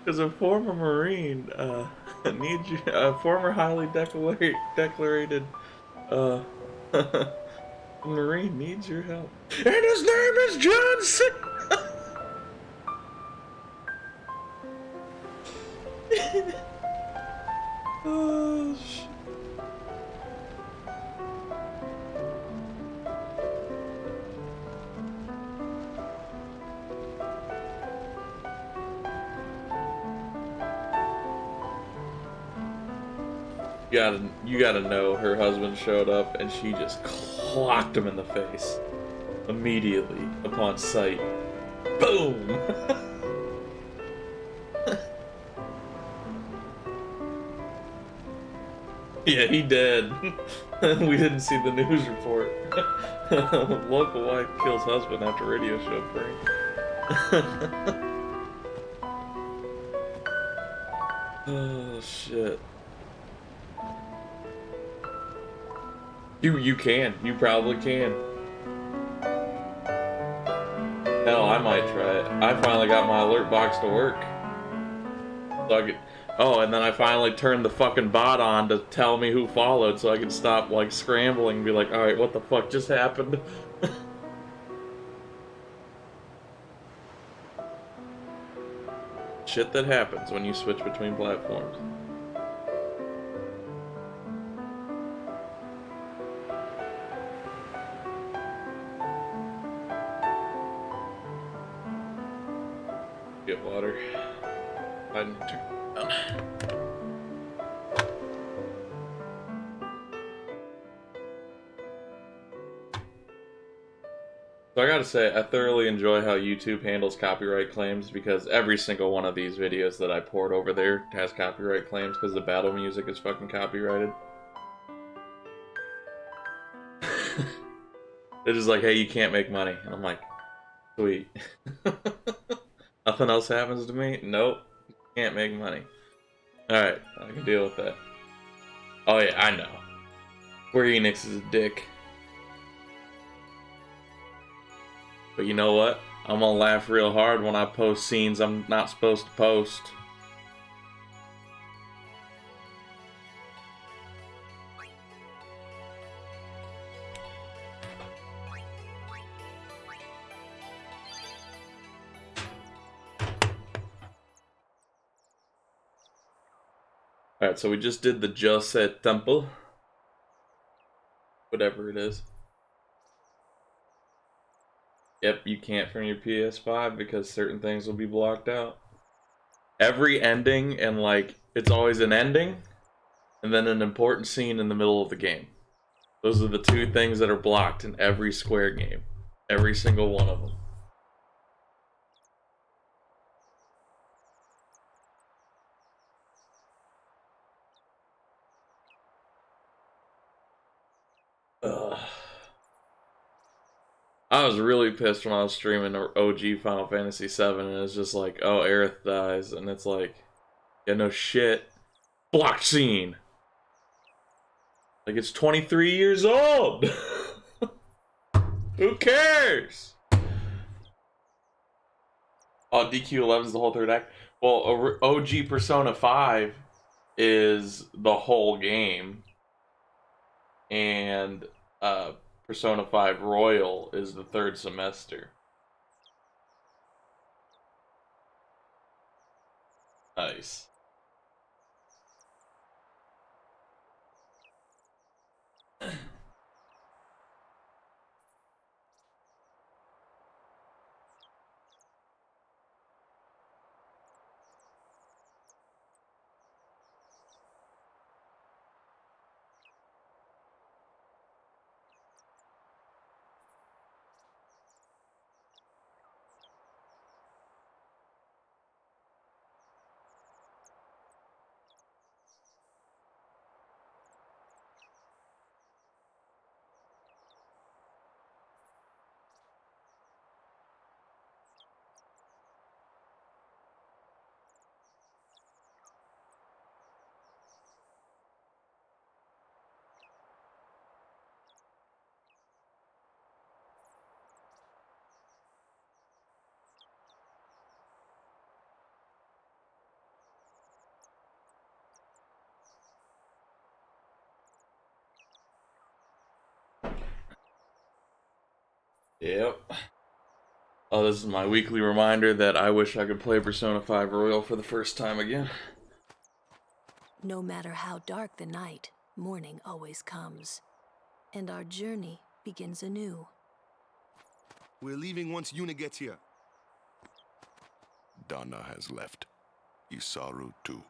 Because a former Marine needs you. A former highly declarated uh, Marine needs your help. And his name is Johnson! Oh, shit. You gotta know her husband showed up and she just clocked him in the face immediately upon sight. Boom! Yeah, he did. We didn't see the news report. Local wife kills husband after radio show prank. Oh shit. You can. You probably can. Hell, I might try it. I finally got my alert box to work. So I could. Oh, and then I finally turned the fucking bot on to tell me who followed, so I could stop like scrambling and be like, all right, what the fuck just happened? Shit that happens when you switch between platforms. Get water. I need to turn it down. So I gotta say, I thoroughly enjoy how YouTube handles copyright claims because every single one of these videos that I poured over there has copyright claims because the battle music is fucking copyrighted. They're just like, hey, you can't make money. And I'm like, sweet. Nothing else happens to me? Nope. Can't make money. Alright, I can deal with that. Oh yeah, I know. Square Enix is a dick. But you know what? I'm gonna laugh real hard when I post scenes I'm not supposed to post. Alright, so we just did the Joset Temple. Whatever it is. Yep, you can't from your PS5 because certain things will be blocked out. Every ending, and like, it's always an ending, and then an important scene in the middle of the game. Those are the two things that are blocked in every Square game. Every single one of them. Ugh. I was really pissed when I was streaming OG Final Fantasy VII, and it's just like, oh, Aerith dies, and it's like, yeah, no shit. Blocked scene! Like, it's 23 years old! Who cares? Oh, DQ11 is the whole third act? Well, OG Persona 5 is the whole game, and Persona 5 Royal is the third semester. Nice. Yep. Oh, this is my weekly reminder that I wish I could play Persona 5 Royal for the first time again. No matter how dark the night, morning always comes. And our journey begins anew. We're leaving once Yuna gets here. Donna has left. Isaru too.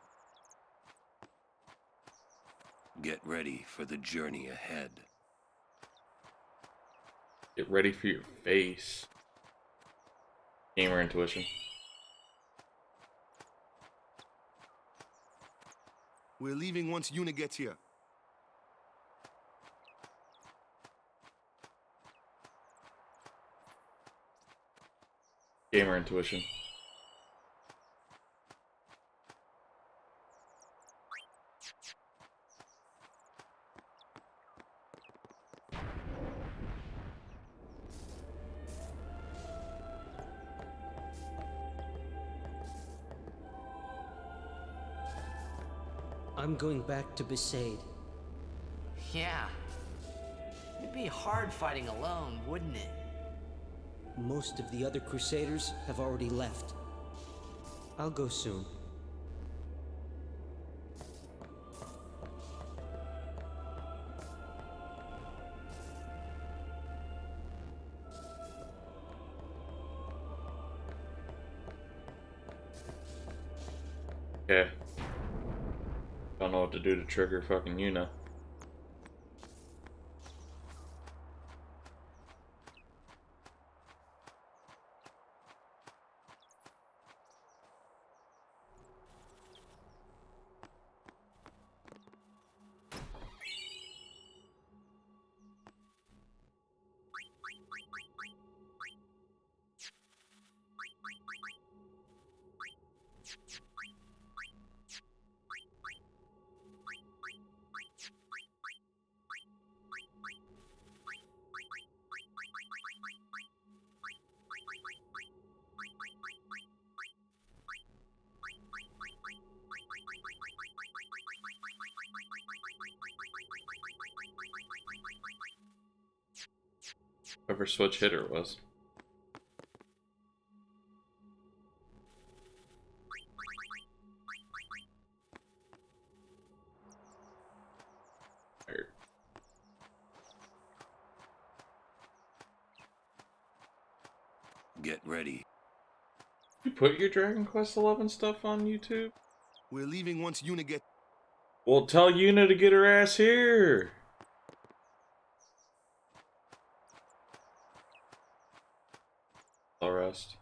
Get ready for the journey ahead. Get ready for your face. Gamer intuition. We're leaving once Yuna gets here. Gamer intuition. I'm going back to Besaid. Yeah. It'd be hard fighting alone, wouldn't it? Most of the other Crusaders have already left. I'll go soon. Okay. Don't know what to do to trigger fucking Yuna. Whoever switch hitter was. Get ready. You put your Dragon Quest XI stuff on YouTube? We're leaving once Yuna gets... Well, tell Yuna to get her ass here. I'll rest.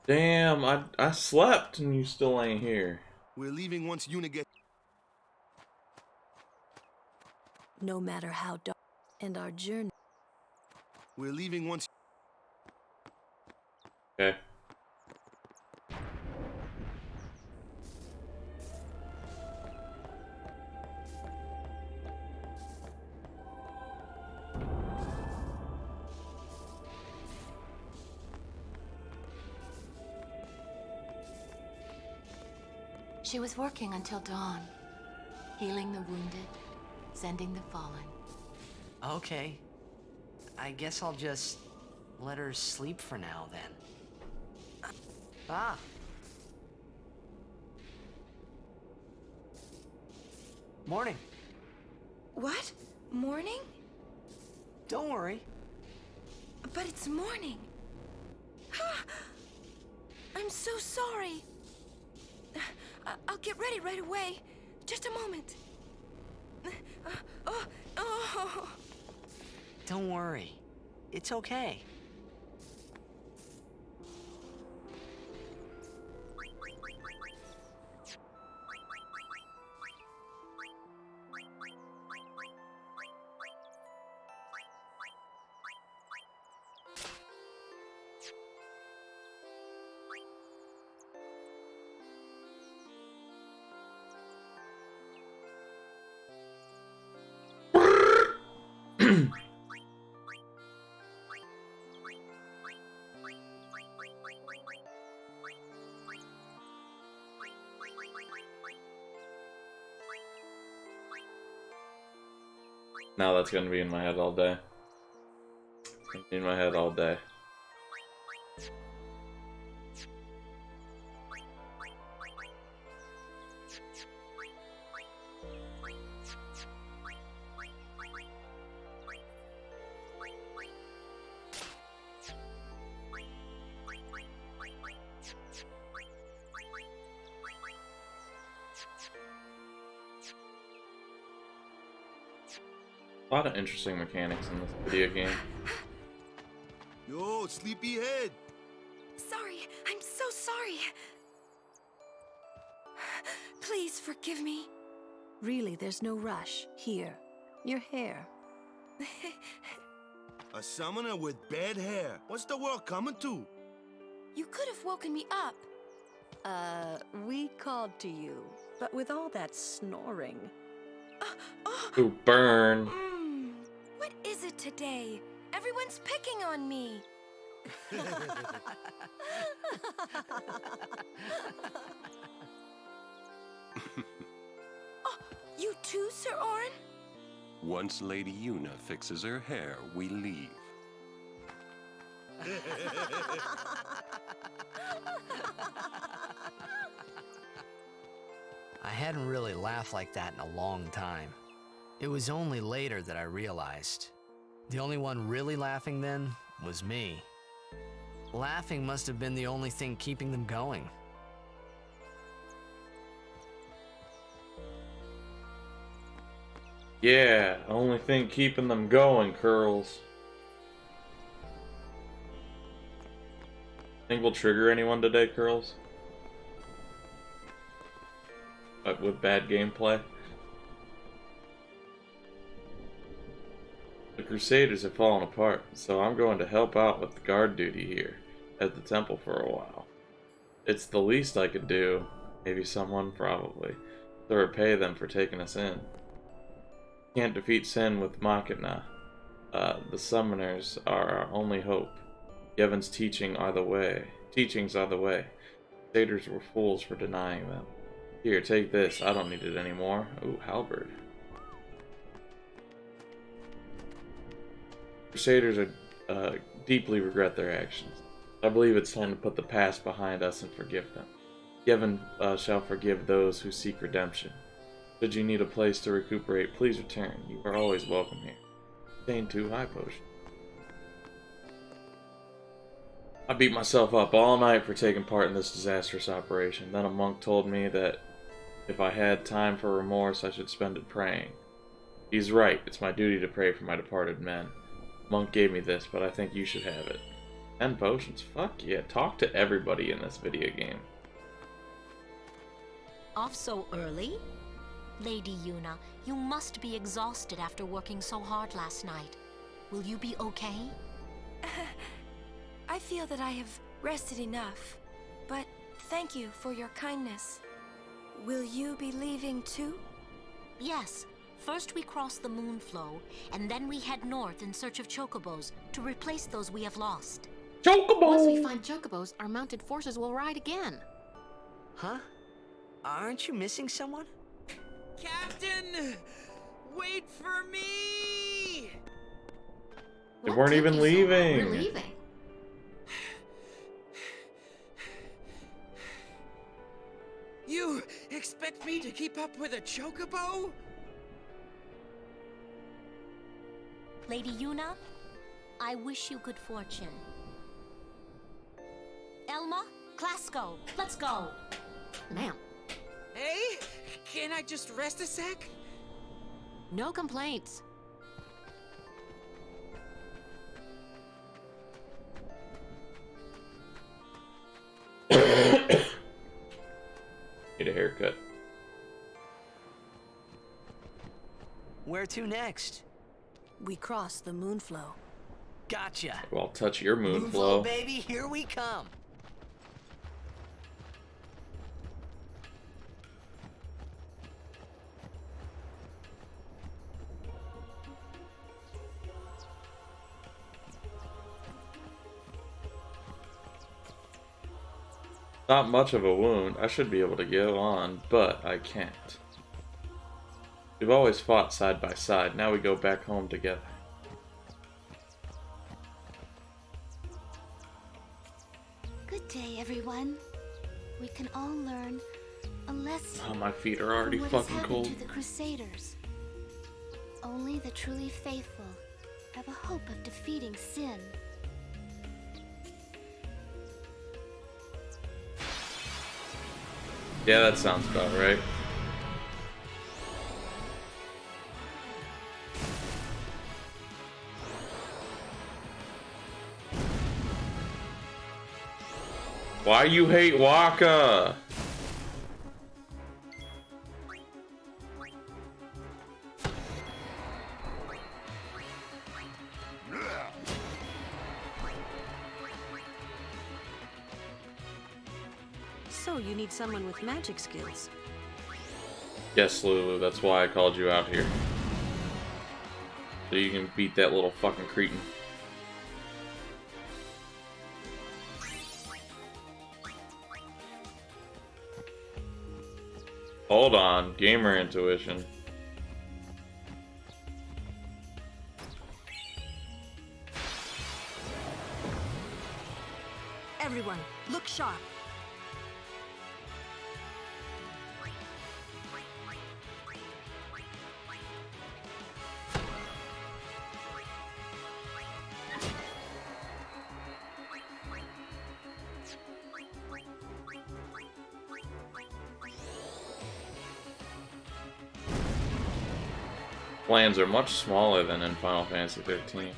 Damn, I slept and you still ain't here. We're leaving once Yuna gets... No matter how dark, and our journey. We're leaving once... Okay. She was working until dawn, healing the wounded, sending the fallen. Okay. I guess I'll just let her sleep for now, then. Ah. Morning. What? Morning? Don't worry. But it's morning. I'm so sorry. I'll get ready right away. Just a moment. Oh. Don't worry. It's okay. Now that's gonna be in my head all day. It's gonna be in my head all day. A lot of interesting mechanics in this video game. Yo, sleepyhead. Sorry, I'm so sorry. Please forgive me. Really, there's no rush. Here, your hair. A summoner with bad hair. What's the world coming to? You could have woken me up. We called to you, but with all that snoring. Ooh, burn. What is it today? Everyone's picking on me. Oh, you too, Sir Orin? Once Lady Yuna fixes her hair, we leave. I hadn't really laughed like that in a long time. It was only later that I realized. The only one really laughing then was me. Laughing must have been the only thing keeping them going. Yeah, only thing keeping them going, Curls. Think we'll trigger anyone today, Curls? But with bad gameplay? The Crusaders have fallen apart, so I'm going to help out with the guard duty here at the temple for a while. It's the least I could do, maybe someone, probably, to repay them for taking us in. Can't defeat sin with Machina. The summoners are our only hope. Yevon's teachings are the way. Crusaders were fools for denying them. Here, take this. I don't need it anymore. Ooh, halberd. Crusaders deeply regret their actions. I believe it's time to put the past behind us and forgive them. Yevon shall forgive those who seek redemption. Should you need a place to recuperate, please return. You are always welcome here. Obtain 2 high potions. I beat myself up all night for taking part in this disastrous operation. Then a monk told me that if I had time for remorse, I should spend it praying. He's right. It's my duty to pray for my departed men. Monk gave me this, but I think you should have it. 10 potions. Fuck yeah. Talk to everybody in this video game. Off so early? Lady Yuna, you must be exhausted after working so hard last night. Will you be okay? I feel that I have rested enough, but thank you for your kindness. Will you be leaving too? Yes. First we cross the Moonflow, and then we head north in search of chocobos to replace those we have lost. Chocobo! Once we find chocobos, our mounted forces will ride again. Huh? Aren't you missing someone? Captain! Wait for me! They weren't even leaving. We're leaving. You expect me to keep up with a chocobo? Lady Yuna, I wish you good fortune. Elma, Clasco, let's go. Ma'am. Hey, can I just rest a sec? No complaints. Need a haircut. Where to next? We cross the Moonflow. Gotcha. Well, I'll touch your Moonflow. Baby, here we come. Not much of a wound. I should be able to go on, but I can't. We've always fought side by side. Now we go back home together. Good day, everyone. We can all learn a lesson. Oh, my feet are already from what fucking has cold. happened to the Crusaders. Only the truly faithful have a hope of defeating sin. Yeah, that sounds about right. Why you hate Waka? So you need someone with magic skills. Yes, Lulu, that's why I called you out here. So you can beat that little fucking cretin. Hold on, gamer intuition. Everyone, look sharp. Plans are much smaller than in Final Fantasy 13.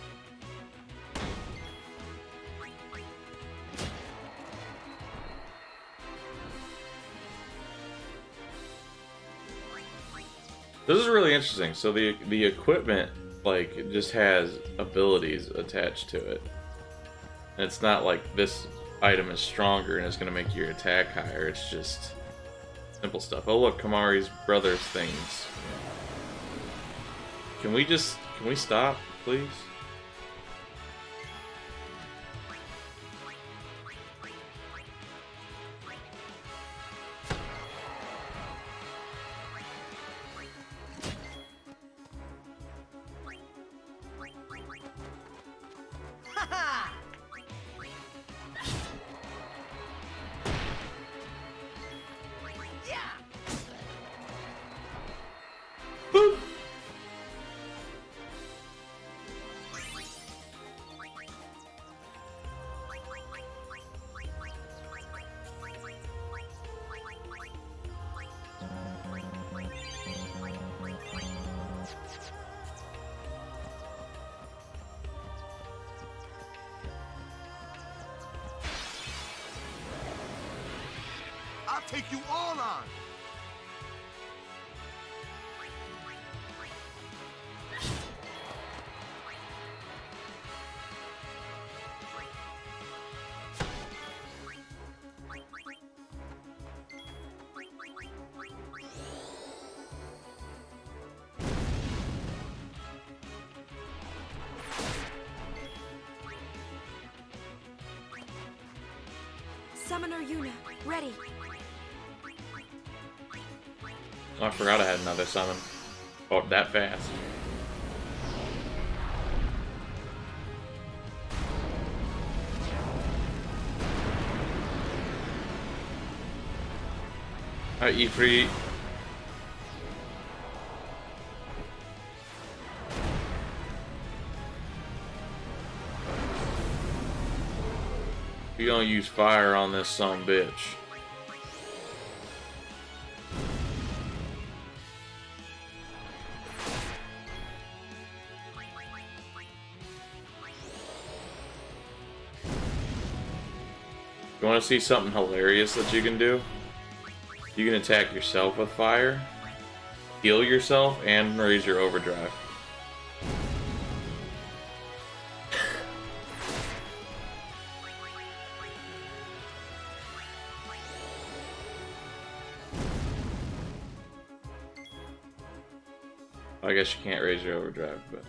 This is really interesting. So the equipment, like, it just has abilities attached to it. And it's not like this item is stronger and it's gonna make your attack higher. It's just simple stuff. Oh look, Kamari's brother's things. Can we stop, please? I'll take you all on. Summoner Yuna, ready. Oh, I forgot I had another summon. Oh, that fast. Alright, Ifrit. You gonna use fire on this son bitch. You wanna see something hilarious that you can do? You can attack yourself with fire, heal yourself, and raise your overdrive. I guess you can't raise your overdrive, but...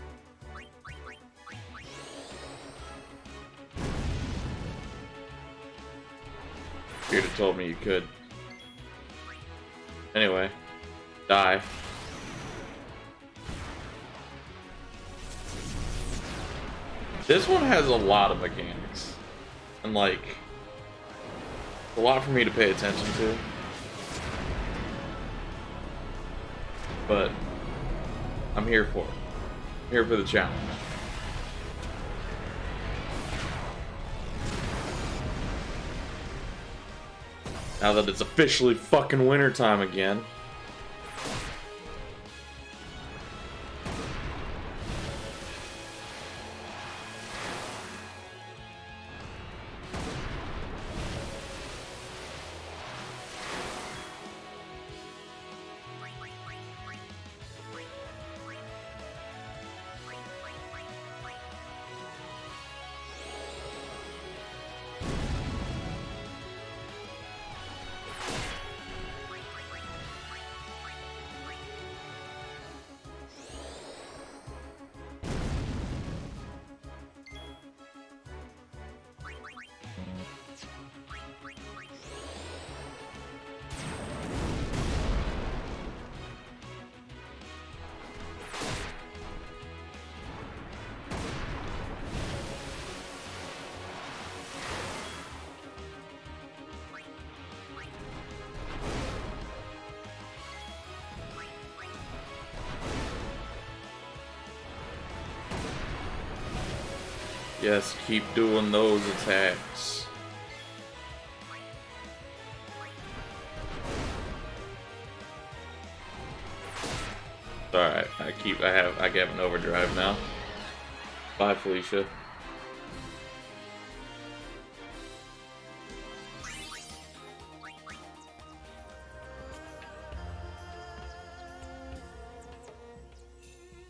You'd have told me you could. Anyway, die. This one has a lot of mechanics. And, like, a lot for me to pay attention to. But I'm here for it. I'm here for the challenge. Now that it's officially fucking wintertime again. Yes, keep doing those attacks. Alright, I get an overdrive now. Bye, Felicia.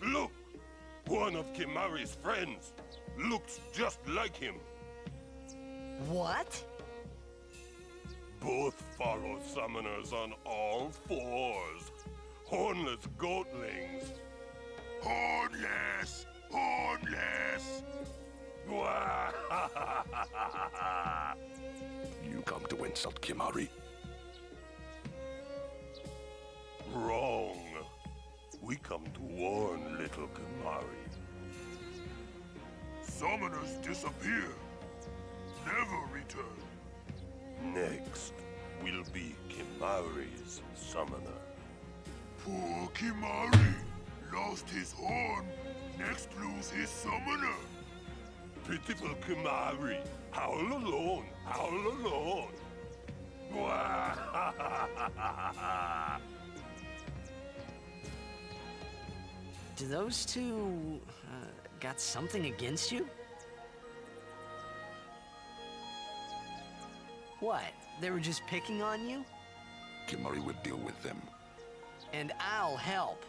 Look! One of Kimari's friends looks just like him. What? Both follow summoners on all fours. Hornless goatlings. Hornless! Hornless! You come to insult Kimari? Wrong. We come to warn little Kimari. Summoners disappear, never return. Next will be Kimari's summoner. Poor Kimari lost his horn, next lose his summoner. Pitiful Kimari, howl alone, howl alone. Do those two got something against you? What? They were just picking on you? Kimari will deal with them. And I'll help.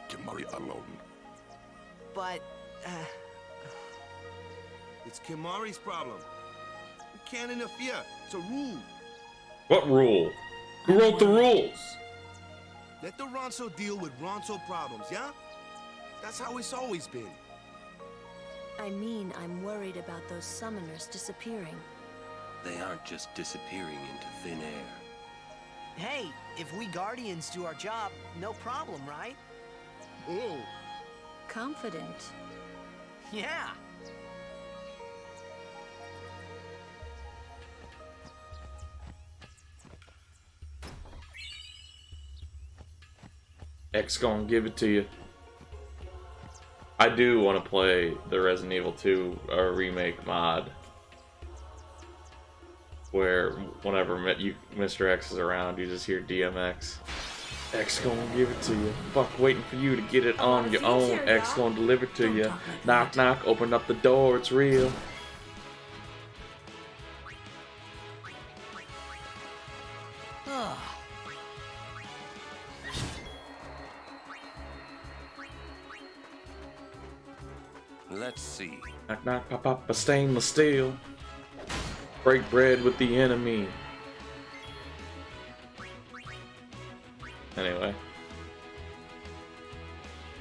Kimari alone. But, It's Kimari's problem. We can't interfere. It's a rule. What rule? Who wrote the rules? Let the Ronso deal with Ronso problems, yeah? That's how it's always been. I mean, I'm worried about those summoners disappearing. They aren't just disappearing into thin air. hey, if we Guardians do our job, no problem, right? Oh. Confident. Yeah. X gonna give it to you. I do want to play the Resident Evil 2 remake mod, where whenever Mr. X is around, you just hear DMX. X gonna give it to you. Fuck waiting for you to get it on your own. X gonna deliver it to you. Knock knock, open up the door, it's real. Let's see. Knock knock, pop up a stainless steel. Break bread with the enemy. Anyway.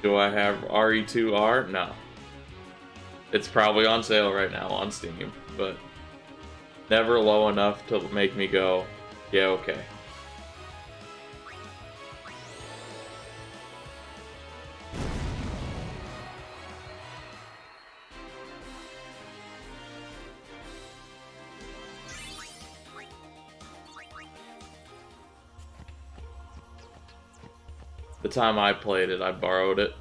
Do I have RE2R? No. It's probably on sale right now on Steam, but never low enough to make me go, yeah, okay. The time I played it, I borrowed it.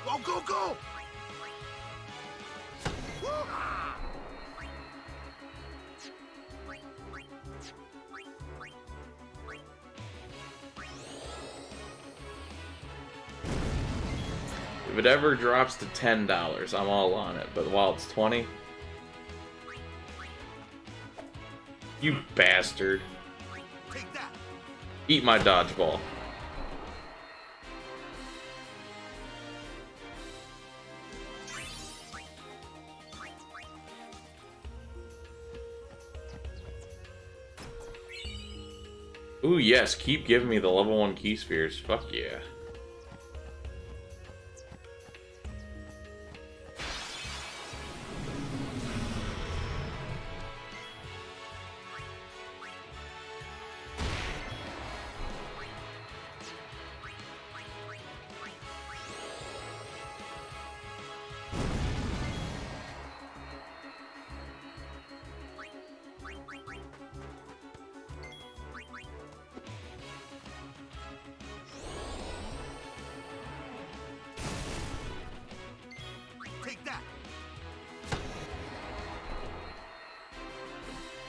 Go, go, go! If it ever drops to $10, I'm all on it. But while it's 20, you bastard! Take that. Eat my dodgeball. Ooh, yes, keep giving me the level 1 key spheres. Fuck yeah. Take that.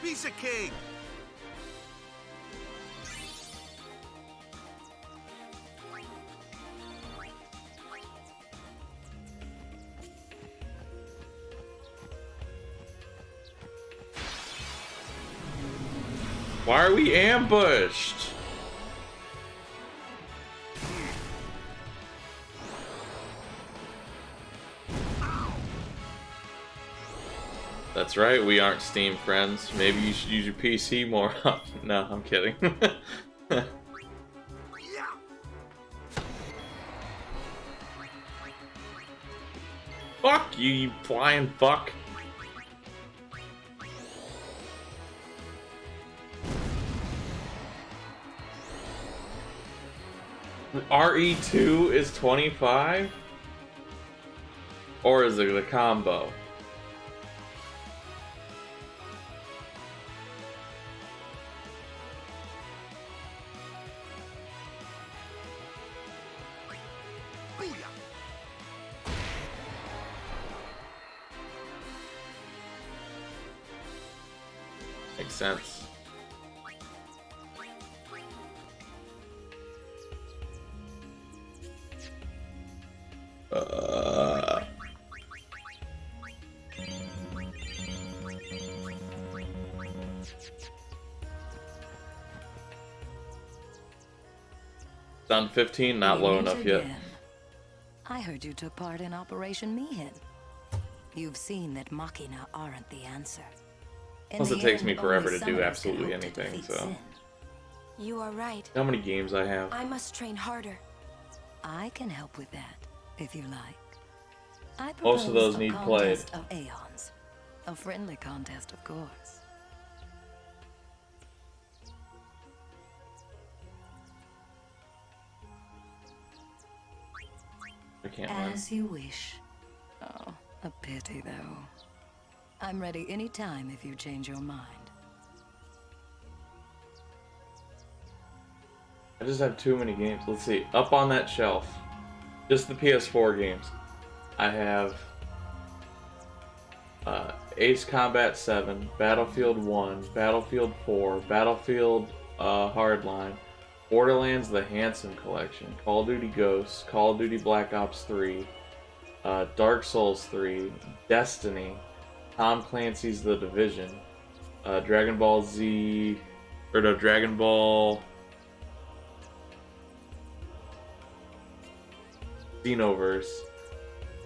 Piece of cake. Why are we ambushed? That's right, we aren't Steam friends. Maybe you should use your PC more often. No, I'm kidding. Fuck you, you flying fuck. RE2 is 25? Or is it the combo? Makes sense. Down 15, not low enough yet. I heard you took part in Operation Mihin. You've seen that Machina aren't the answer. Plus, it takes me forever to do absolutely anything, so. You are right. How many games I have? I must train harder. I can help with that, if you like. I Most of those need played. contest of Aeons. A friendly contest, of course. I can't win. As you wish. Oh, a pity, though. I'm ready anytime if you change your mind. I just have too many games. Let's see. Up on that shelf, just the PS4 games. I have Ace Combat 7, Battlefield 1, Battlefield 4, Battlefield Hardline, Borderlands The Handsome Collection, Call of Duty Ghosts, Call of Duty Black Ops 3, Dark Souls 3, Destiny, Tom Clancy's The Division, Dragon Ball Z, or no, Dragon Ball Xenoverse,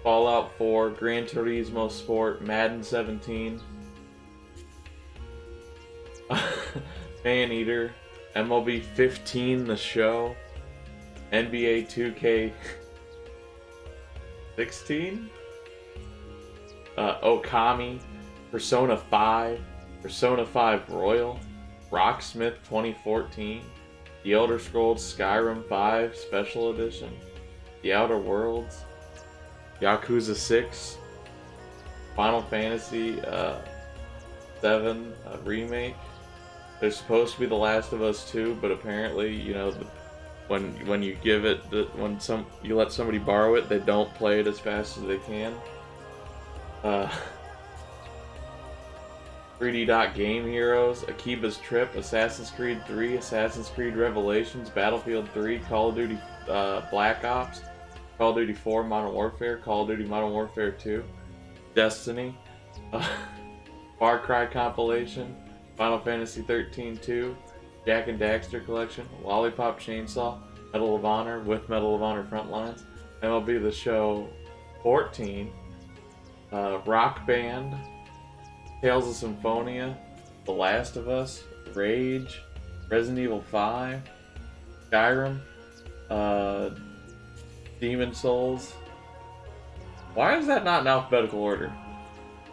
Fallout 4, Gran Turismo Sport, Madden 17, Maneater, MLB 15 The Show, NBA 2K 16, Okami, Persona 5, Persona 5 Royal, Rocksmith 2014, The Elder Scrolls Skyrim 5 Special Edition, The Outer Worlds, Yakuza 6, Final Fantasy 7 Remake. There's supposed to be The Last of Us 2, but apparently, you know, when you give it, you let somebody borrow it, they don't play it as fast as they can. 3D Dot Game Heroes, Akiba's Trip, Assassin's Creed 3, Assassin's Creed Revelations, Battlefield 3, Call of Duty Black Ops, Call of Duty 4 Modern Warfare, Call of Duty Modern Warfare 2, Destiny, Far Cry compilation, Final Fantasy 13 2, Jack and Daxter collection, Lollipop Chainsaw, Medal of Honor with Medal of Honor Frontlines, MLB The Show 14, Rock Band, Tales of Symphonia, The Last of Us, Rage, Resident Evil 5, Skyrim, Demon Souls. Why is that not in alphabetical order?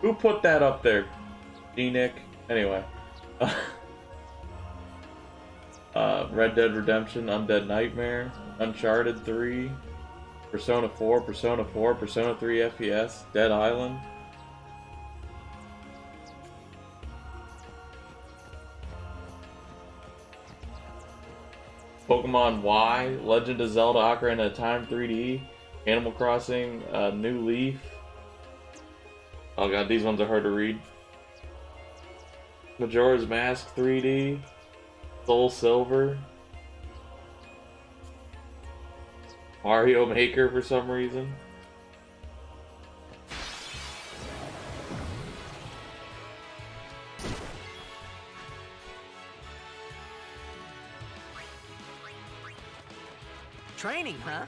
Who put that up there? D-Nick? Anyway. Red Dead Redemption, Undead Nightmare, Uncharted 3, Persona 4, Persona 4, Persona 3 FES, Dead Island. Pokemon Y, Legend of Zelda Ocarina of Time 3D, Animal Crossing, New Leaf. Oh god, these ones are hard to read. Majora's Mask 3D, Soul Silver, Mario Maker for some reason. Training, huh?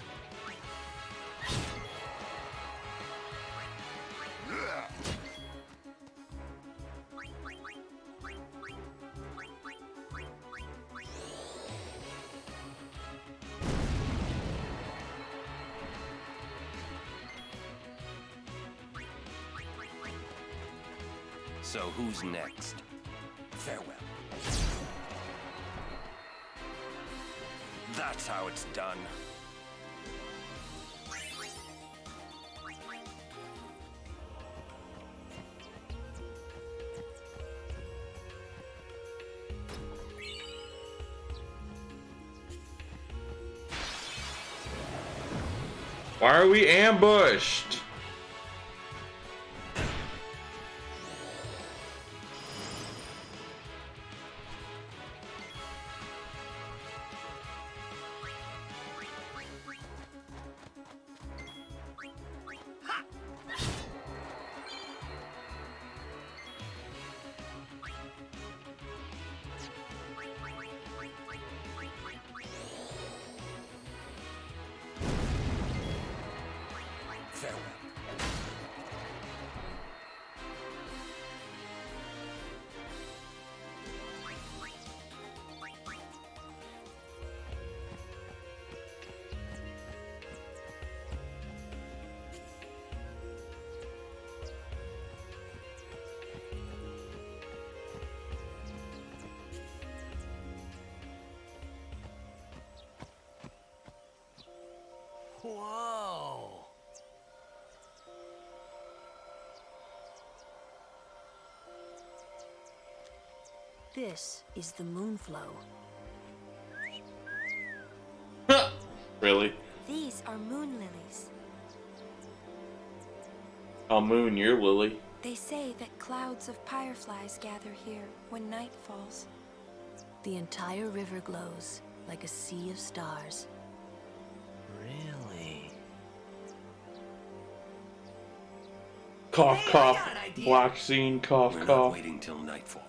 So who's next? Farewell. That's how it's done. Why are we ambushed? Whoa! This is the Moonflow. Really? These are moon lilies. Oh, Moon, you're Lily. They say that clouds of fireflies gather here when night falls. The entire river glows like a sea of stars. Really? Cough, Hey, I cough. got an idea. Black scene, cough, We're not cough. waiting till nightfall.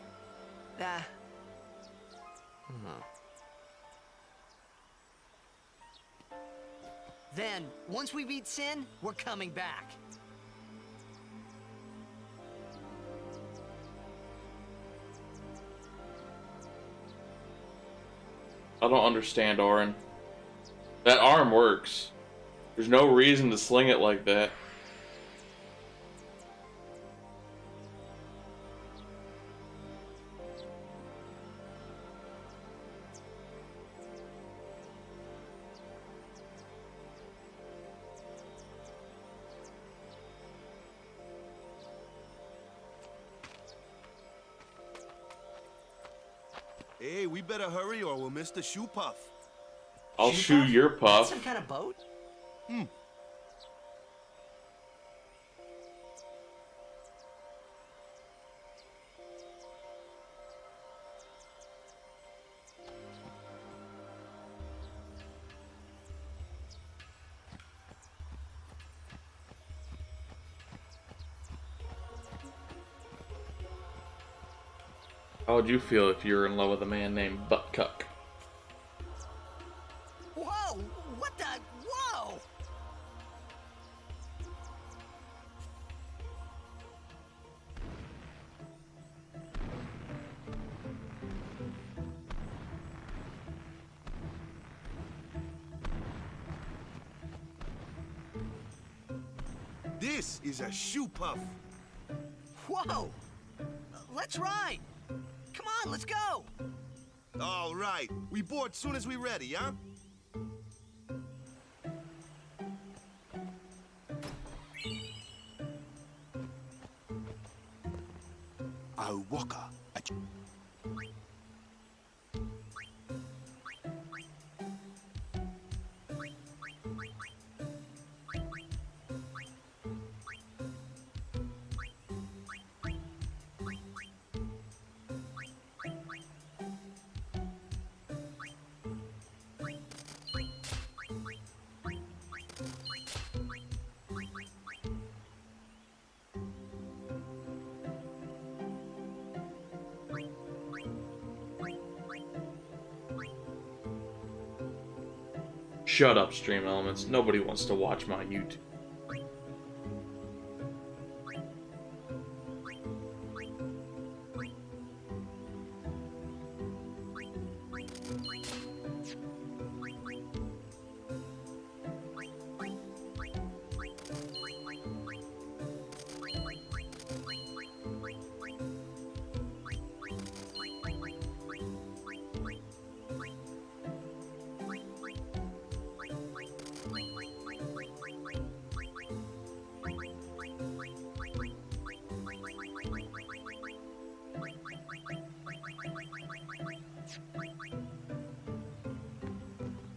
Then, once we beat Sin, we're coming back. I don't understand, Orin. That arm works. There's no reason to sling it like that. Hey, we better hurry or we'll miss the shoe puff. I'll shoe your puff. Some kind of boat? How would you feel if you were in love with a man named Buttcuck? Whoa! What the? Whoa! This is a shoe puff. Whoa! Let's ride! Come on, let's go! All right. We board soon as we ready, huh? I'll walk at you. Shut up, Stream Elements. Nobody wants to watch my YouTube.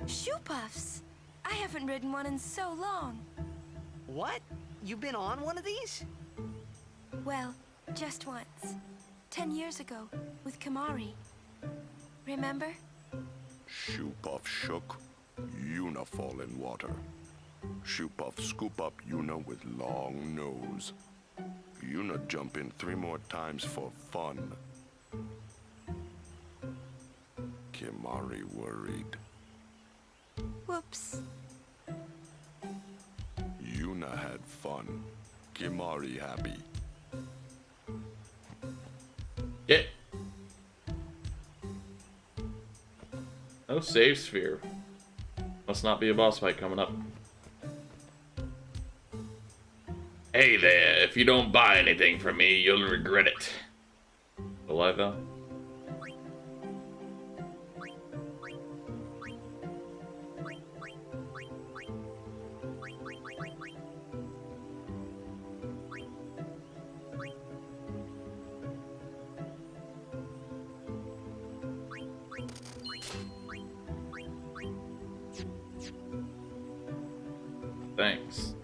Shoe puffs. I haven't ridden one in so long. What? You've been on one of these? Well, just once. 10 years ago, with Kamari. Remember? Shoe puff shook, Yuna fall in water. Shoe puff scoop up Yuna with long nose. Yuna jump in 3 more times for fun. Kimari worried. Whoops. Yuna had fun. Kimari happy. Yeah. No save sphere. Must not be a boss fight coming up. Hey there, if you don't buy anything from me, you'll regret it. Will I though? Thanks.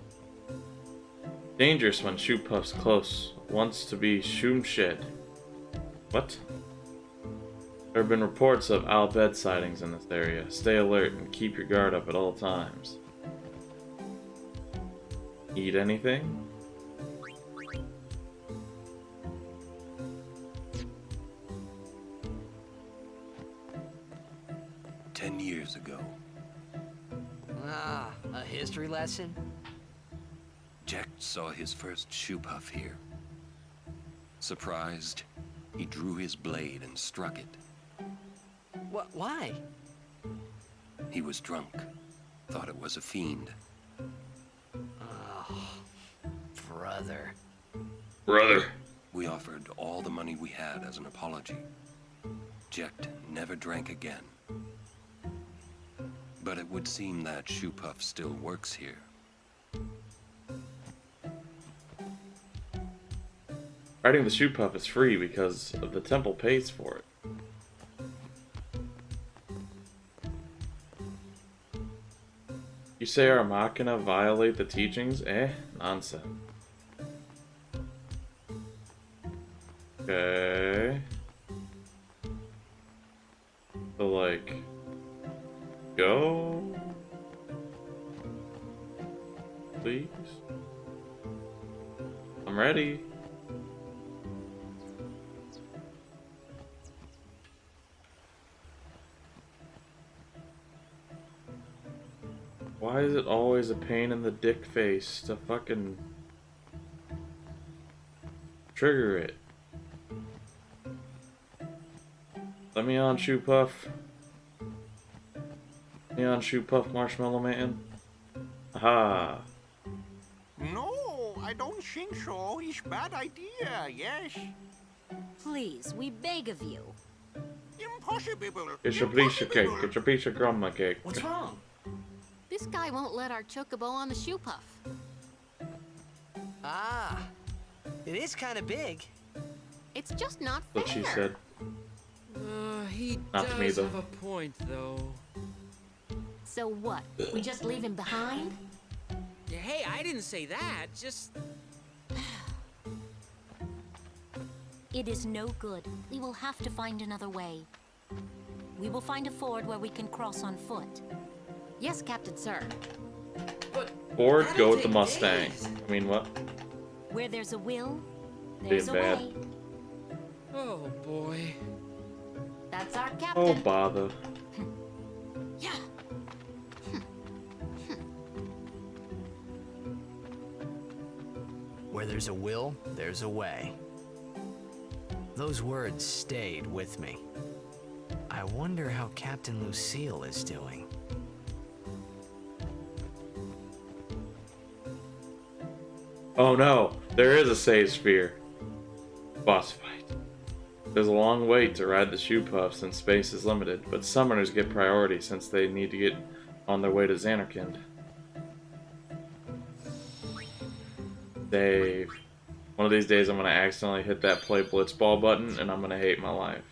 Dangerous when shoe puff's close. Wants to be shoom shed. What? There have been reports of Al Bhed sightings in this area. Stay alert and keep your guard up at all times. Eat anything? Years ago, Ah, a history lesson? Jack saw his first shoe puff here. Surprised, he drew his blade and struck it. Why? He was drunk, thought it was a fiend. Oh, brother. Brother. We offered all the money we had as an apology. Jecht never drank again. But it would seem that shoe puff still works here. Riding the shoe puff is free because the temple pays for it. You say our machina violate the teachings? Nonsense. Okay. So, like, go? Please? I'm ready. Why is it always a pain in the dick face to fucking trigger it? Let me on, Shoe Puff. Let me on, Shoe Puff, Marshmallow Man. Aha. No, I don't think so. It's bad idea, yes? Please, we beg of you. Impossible. Get your piece of cake. Get your piece of grandma cake. What's wrong? This guy won't let our chocobo on the shoe puff. Ah, it is kind of big. It's just not fair. What she said. He Not to me, does though. have a point, though. So what? We just leave him behind? Hey, I didn't say that. Just... It is no good. We will have to find another way. We will find a ford where we can cross on foot. Yes, Captain Sir. Or That'll go with the take Mustang. days. I mean, what? Where there's a will, Being there's a bad. way. Oh, boy. That's our captain. Oh, bother. Yeah. Where there's a will, there's a way. Those words stayed with me. I wonder how Captain Lucille is doing. Oh no, there is a save sphere. Boss fight. There's a long wait to ride the shoe puff since space is limited, but summoners get priority since they need to get on their way to Xanarkand. Save. One of these days I'm gonna accidentally hit that play blitzball button and I'm gonna hate my life.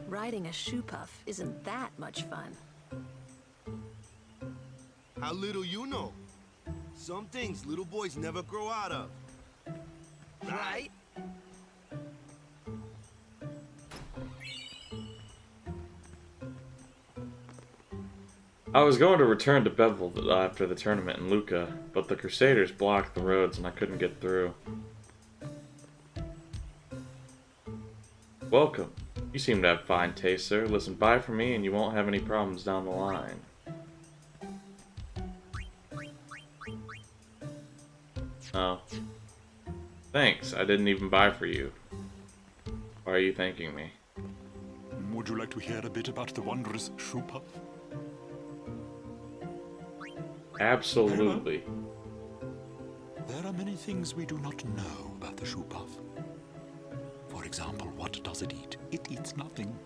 Riding a shoe puff isn't that much fun. How little you know. Some things little boys never grow out of. Right? I was going to return to Bevel after the tournament in Lucca, but the Crusaders blocked the roads and I couldn't get through. Welcome. You seem to have fine taste, sir. Listen, buy from me and you won't have any problems down the line. Oh. Thanks, I didn't even buy for you. Why are you thanking me? Would you like to hear a bit about the wondrous shoe puff? Absolutely. There are many things we do not know about the shoe puff. For example, what does it eat? It eats nothing.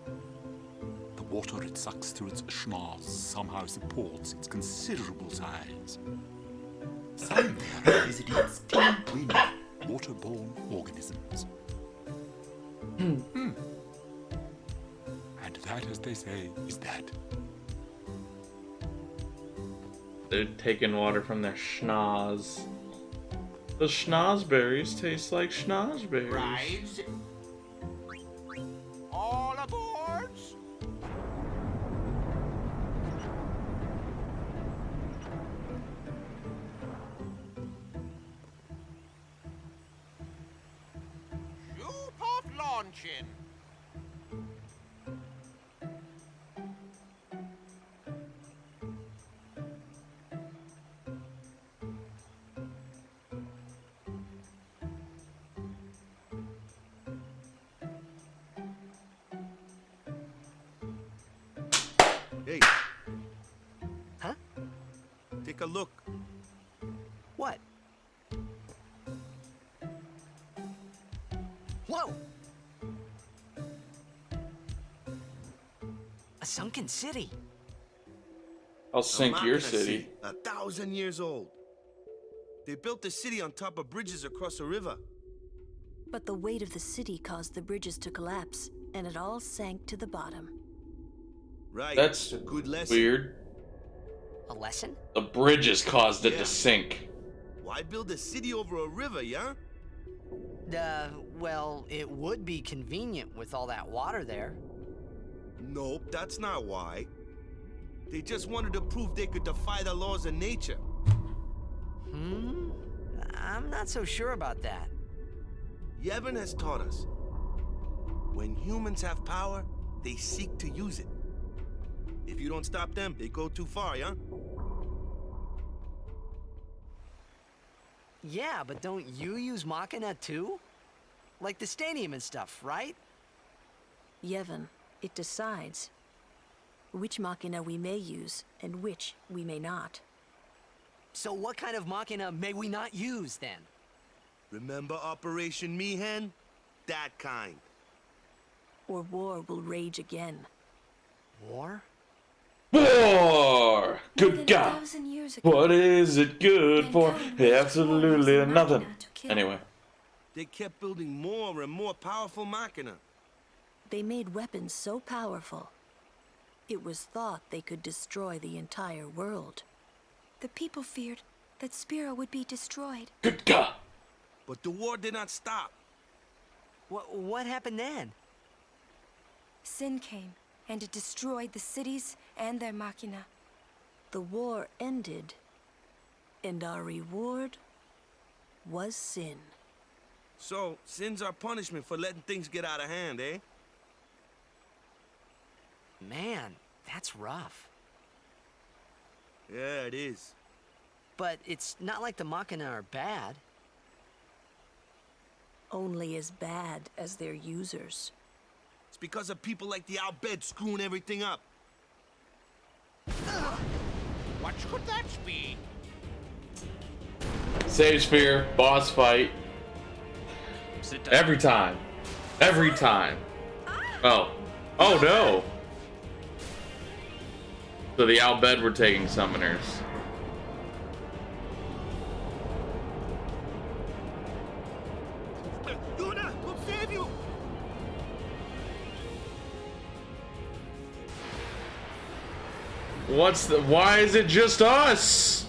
The water it sucks through its schnoz somehow supports its considerable size. Some theorize it eats tiny, waterborne organisms. And that, as they say, is that. They're taking water from their schnoz. The schnozberries taste like schnozberries. Rides. All aboard. Shoe puff launching. Hey. Huh? Take a look. What? Whoa! A sunken city. I'll sink your Machina city. 1,000 years old. They built the city on top of bridges across a river. But the weight of the city caused the bridges to collapse, and it all sank to the bottom. Right. That's a good lesson. weird. A lesson? The bridges caused it to sink. Why build a city over a river, yeah? Well, it would be convenient with all that water there. Nope, that's not why. They just wanted to prove they could defy the laws of nature. I'm not so sure about that. Yevon has taught us. When humans have power, they seek to use it. If you don't stop them, they go too far, yeah? Yeah, but don't you use Machina too? Like the stadium and stuff, right? Yevon, it decides which Machina we may use and which we may not. So what kind of Machina may we not use then? Remember Operation Mihen? That kind. Or war will rage again. War? War! Good God! 1,000 years ago, What is it good for? mankind waged Absolutely wars in nothing. Machina to kill. Anyway. They kept building more and more powerful machina. They made weapons so powerful, it was thought they could destroy the entire world. The people feared that Spira would be destroyed. Good God! But the war did not stop. What happened then? Sin came, and it destroyed the cities and their machina. The war ended, and our reward was sin. So, sin's our punishment for letting things get out of hand, eh? Man, that's rough. Yeah, it is. But it's not like the Machina are bad. Only as bad as their users. It's because of people like the Al-Bed screwing everything up. What could that be? Sage Sphere, boss fight. Sit down. Every time. Every time. Oh. Oh no! So the Al-Bed were taking summoners. Yuna, we'll save you! Why is it just us?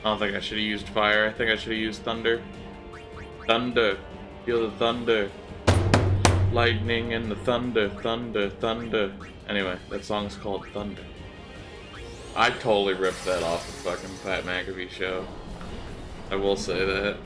I don't think I should have used fire. I think I should have used thunder. Thunder. Feel the thunder. Lightning and the thunder. Thunder. Thunder. Anyway, that song's called Thunder. I totally ripped that off the fucking Pat McAfee show. I will say that.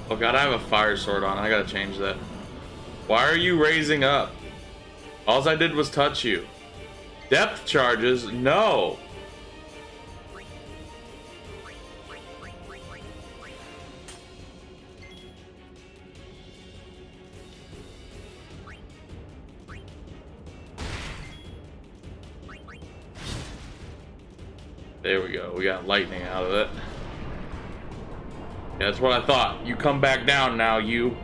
Oh god, I have a fire sword on. I gotta change that. Why are you raising up? All I did was touch you. Depth charges? No! There we go. We got lightning out of it. Yeah, that's what I thought. You come back down now, you.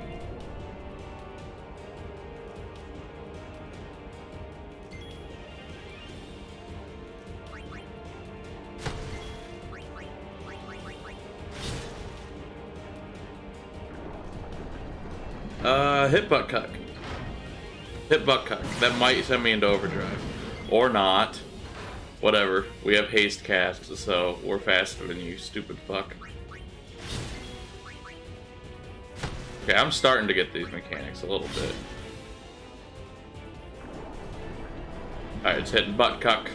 Hit butt cuck. Hit butt cock. That might send me into overdrive. Or not. Whatever. We have haste cast, so we're faster than you, stupid fuck. Okay, I'm starting to get these mechanics a little bit. Alright, it's hitting butt cuck.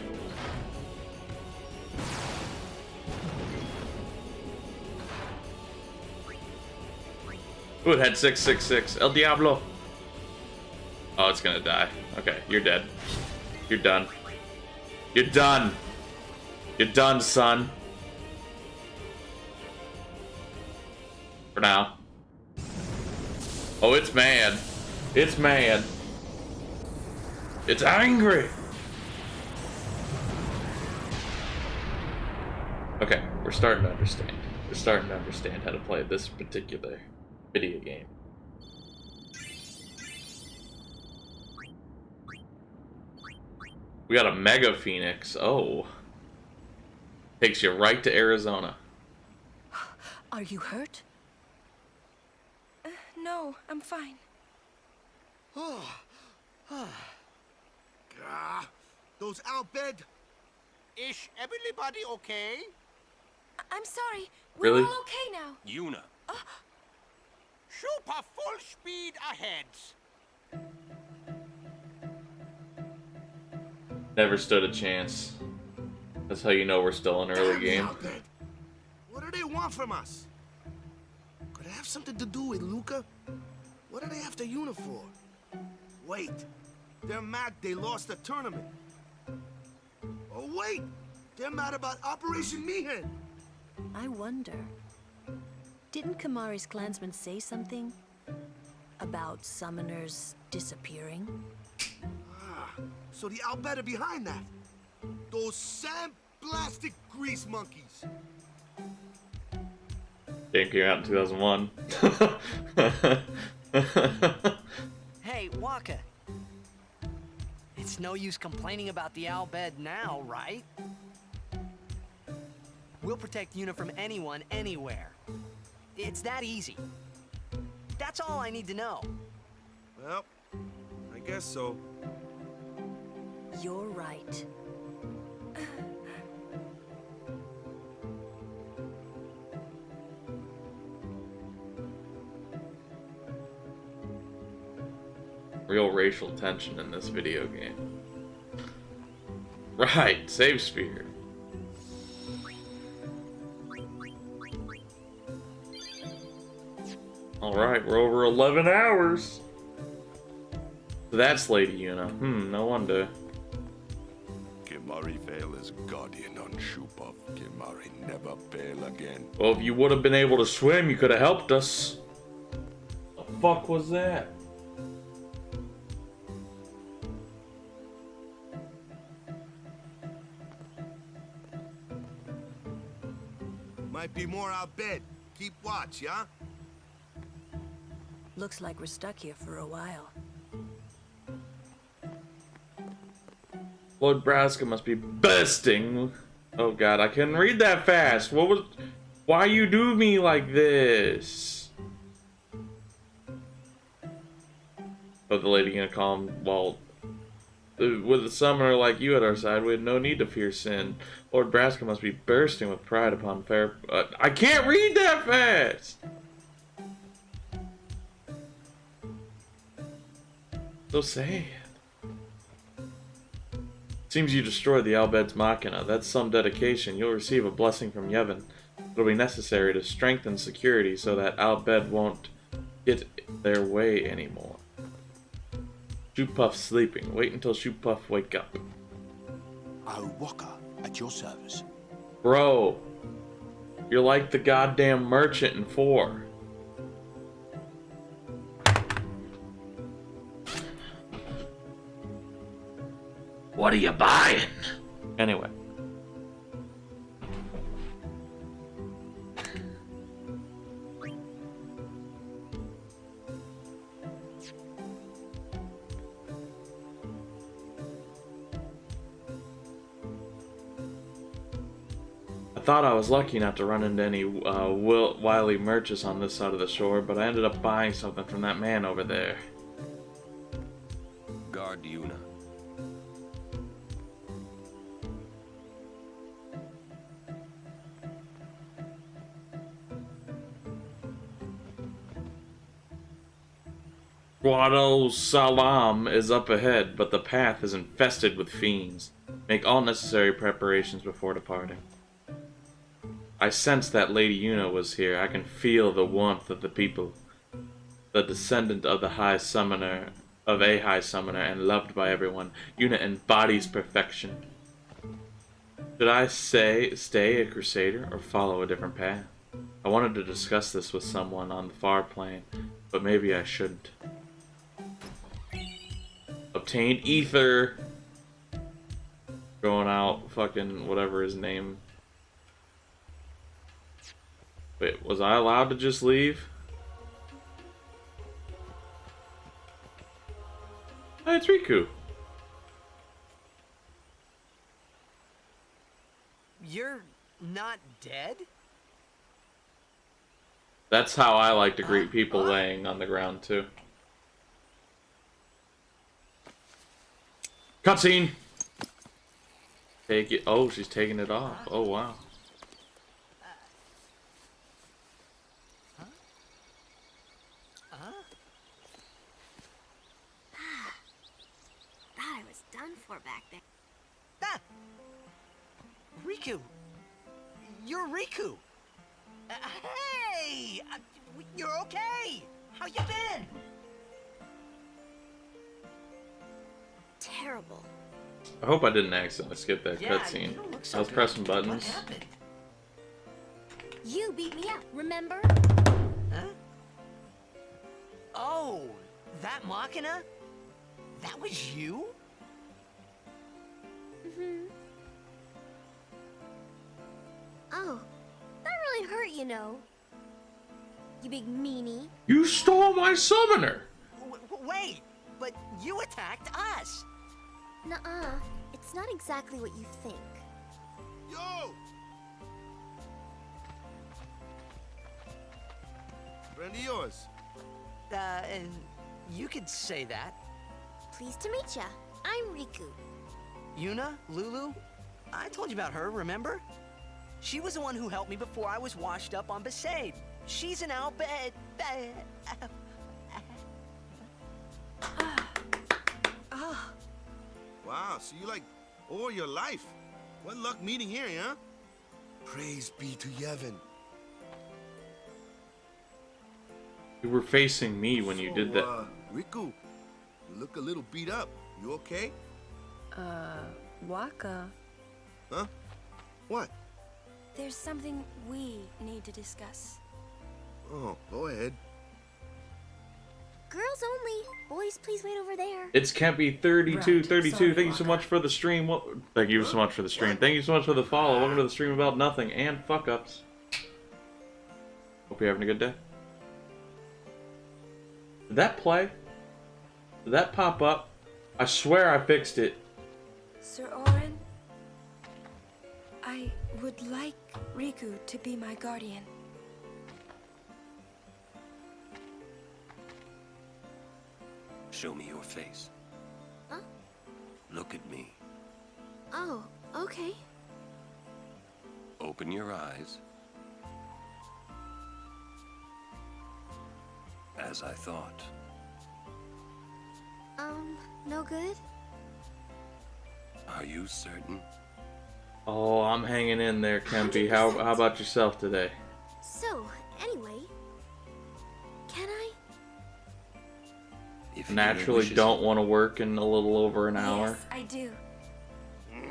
Ooh, it had 666. El Diablo! Oh, it's gonna die. Okay, you're dead. You're done. You're done! You're done, son. For now. Oh, it's mad. It's mad. It's angry! Okay, we're starting to understand. We're starting to understand how to play this particular video game. We got a Mega Phoenix. Oh. Takes you right to Arizona. Are you hurt? No, I'm fine. Those Al Bhed. Is everybody okay? I'm sorry. Really? We're all okay now. Yuna. Super full speed ahead. Never stood a chance. That's how you know we're still in early game. Al Bhed. What do they want from us? Could it have something to do with Luca? What are they after Yuna for? Wait. They're mad they lost the tournament. Oh, wait! They're mad about Operation Mihen. I wonder. Didn't Kamari's clansmen say something about summoners disappearing? So the Al Bhed are behind that. Those sandblasted grease monkeys. Game came out in 2001. Hey, Waka. It's no use complaining about the Al Bhed now, right? We'll protect Yuna from anyone, anywhere. It's that easy. That's all I need to know. Well, I guess so. You're right. Real racial tension in this video game. Right, save spear. Alright, we're over 11 hours. So that's Lady Yuna. No wonder. Kimari fail as guardian on Shupov. Kimari never fail again. Well, if you would have been able to swim, you could have helped us. The fuck was that? Might be more Al Bhed. Keep watch, yeah? Looks like we're stuck here for a while. Lord Braska must be bursting. Oh god, I couldn't read that fast. What was... Why you do me like this? Oh, the lady gonna call him, well... With a summoner like you at our side, we had no need to fear sin. Lord Braska must be bursting with pride upon fair... I can't read that fast! So sad. Seems you destroyed the Al Bhed's Machina. That's some dedication. You'll receive a blessing from Yevon. It'll be necessary to strengthen security so that Al Bhed won't get their way anymore. Shootpuff's sleeping. Wait until Shootpuff wake up. Oh, Waka, at your service. Bro, you're like the goddamn merchant in 4. What are you buying? Anyway. I thought I was lucky not to run into any wily merchants on this side of the shore, but I ended up buying something from that man over there. guard Yuna. Guado Salam is up ahead, but the path is infested with fiends. Make all necessary preparations before departing. I sensed that Lady Yuna was here. I can feel the warmth of the people. The descendant of a high summoner, and loved by everyone. Yuna embodies perfection. Should I stay a crusader or follow a different path? I wanted to discuss this with someone on the far plane, but maybe I shouldn't. Obtained ether. Going out, fucking whatever his name. Wait, was I allowed to just leave? Hey, it's Riku. You're not dead? That's how I like to greet people laying on the ground, too. Cutscene! Take it. Oh, she's taking it off. Oh, wow. Thought I was done for back there. Ah! Riku! You're Riku! Hey! You're okay! How you been? Terrible. I hope I didn't accidentally skip that cutscene. I was pressing buttons. What happened? You beat me up, remember? Huh? Oh, that Machina? That was you? Mm-hmm. Oh, that really hurt, you know. You big meanie. You stole my summoner! Wait, but you attacked us! Nuh-uh. It's not exactly what you think. Yo! Friend of yours. And you could say that. Pleased to meet ya. I'm Riku. Yuna, Lulu, I told you about her, remember? She was the one who helped me before I was washed up on Besaid. She's an Albed. Wow, so you like all your life. What luck meeting here, huh? Praise be to Yevon. You were facing me when you did that. Riku, you look a little beat up. You okay? Waka. Huh? What? There's something we need to discuss. Oh, go ahead. Girls only. Boys, please wait over there. It's Campy 32, Right. 32. Sorry, Thank you so much for the stream. Thank you so much for the stream. Thank you so much for the follow. Welcome to the stream about nothing and fuck ups. Hope you're having a good day. Did that play? Did that pop up? I swear I fixed it. Sir Oren, I would like Riku to be my guardian. Show me your face. Huh? Look at me. Oh, okay. Open your eyes. As I thought. No good? Are you certain? Oh, I'm hanging in there, Campy. How about yourself today? So, anyway, can I? If Naturally don't want to work in a little over an hour. Yes, I do.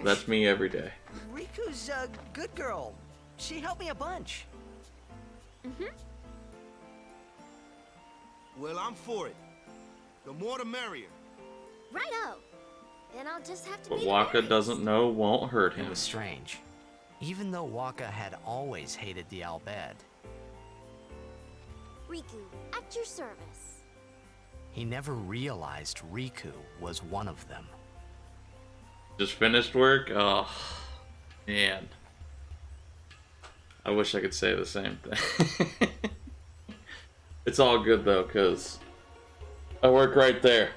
That's me every day. Riku's a good girl. She helped me a bunch. Mm-hmm. Well, I'm for it. The more the merrier. Righto. Then I'll just have to What be Waka doesn't know won't hurt It him. was strange. Even though Waka had always hated the Albed, Riku, at your service. he never realized Riku was one of them. Just finished work? Oh, man. I wish I could say the same thing. It's all good though, because I work right there.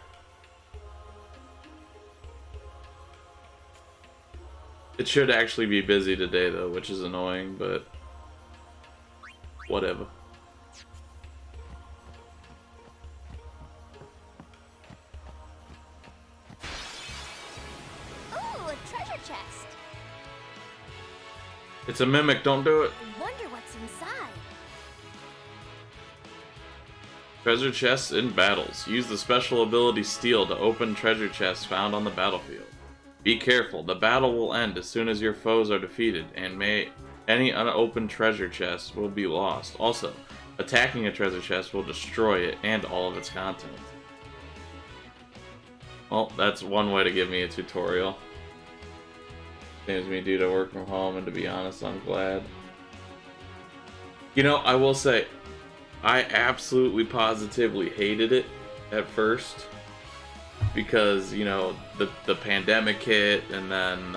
It should actually be busy today, though, which is annoying, but whatever. Ooh, a treasure chest. It's a mimic, don't do it. I wonder what's inside. Treasure chests in battles. Use the special ability Steal to open treasure chests found on the battlefield. Be careful, the battle will end as soon as your foes are defeated, and any unopened treasure chest will be lost. Also, attacking a treasure chest will destroy it and all of its contents. Well, that's one way to give me a tutorial. Saves me due to work from home, and to be honest, I'm glad. You know, I will say, I absolutely positively hated it at first. Because, you know, the pandemic hit, and then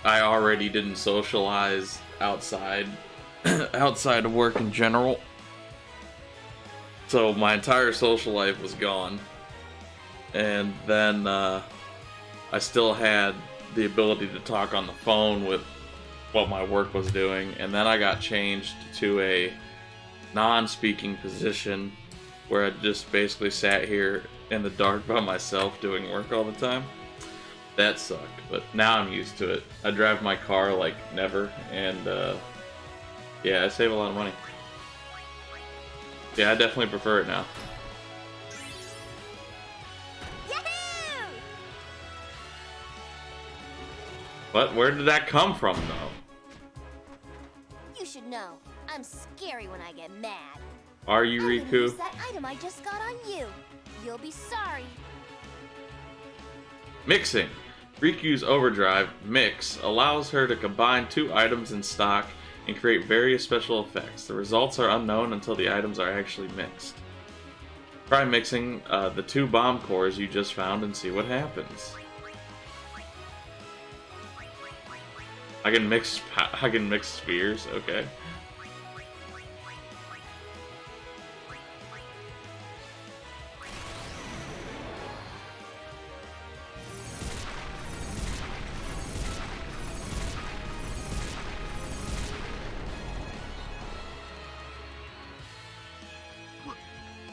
I already didn't socialize outside outside of work in general. So my entire social life was gone. And then I still had the ability to talk on the phone with what my work was doing, and then I got changed to a non-speaking position where I just basically sat here in the dark by myself doing work all the time. That sucked, but now I'm used to it. I drive my car like never, and yeah, I save a lot of money. Yeah, I definitely prefer it now. Yahoo! But where did that come from, though? You should know, I'm scary when I get mad. Are you, I'm gonna use Riku? that item I just got on you. You'll be sorry. Mixing. Riku's Overdrive Mix allows her to combine two items in stock and create various special effects. The results are unknown until the items are actually mixed. Try mixing the two bomb cores you just found and see what happens. I can mix spheres, okay.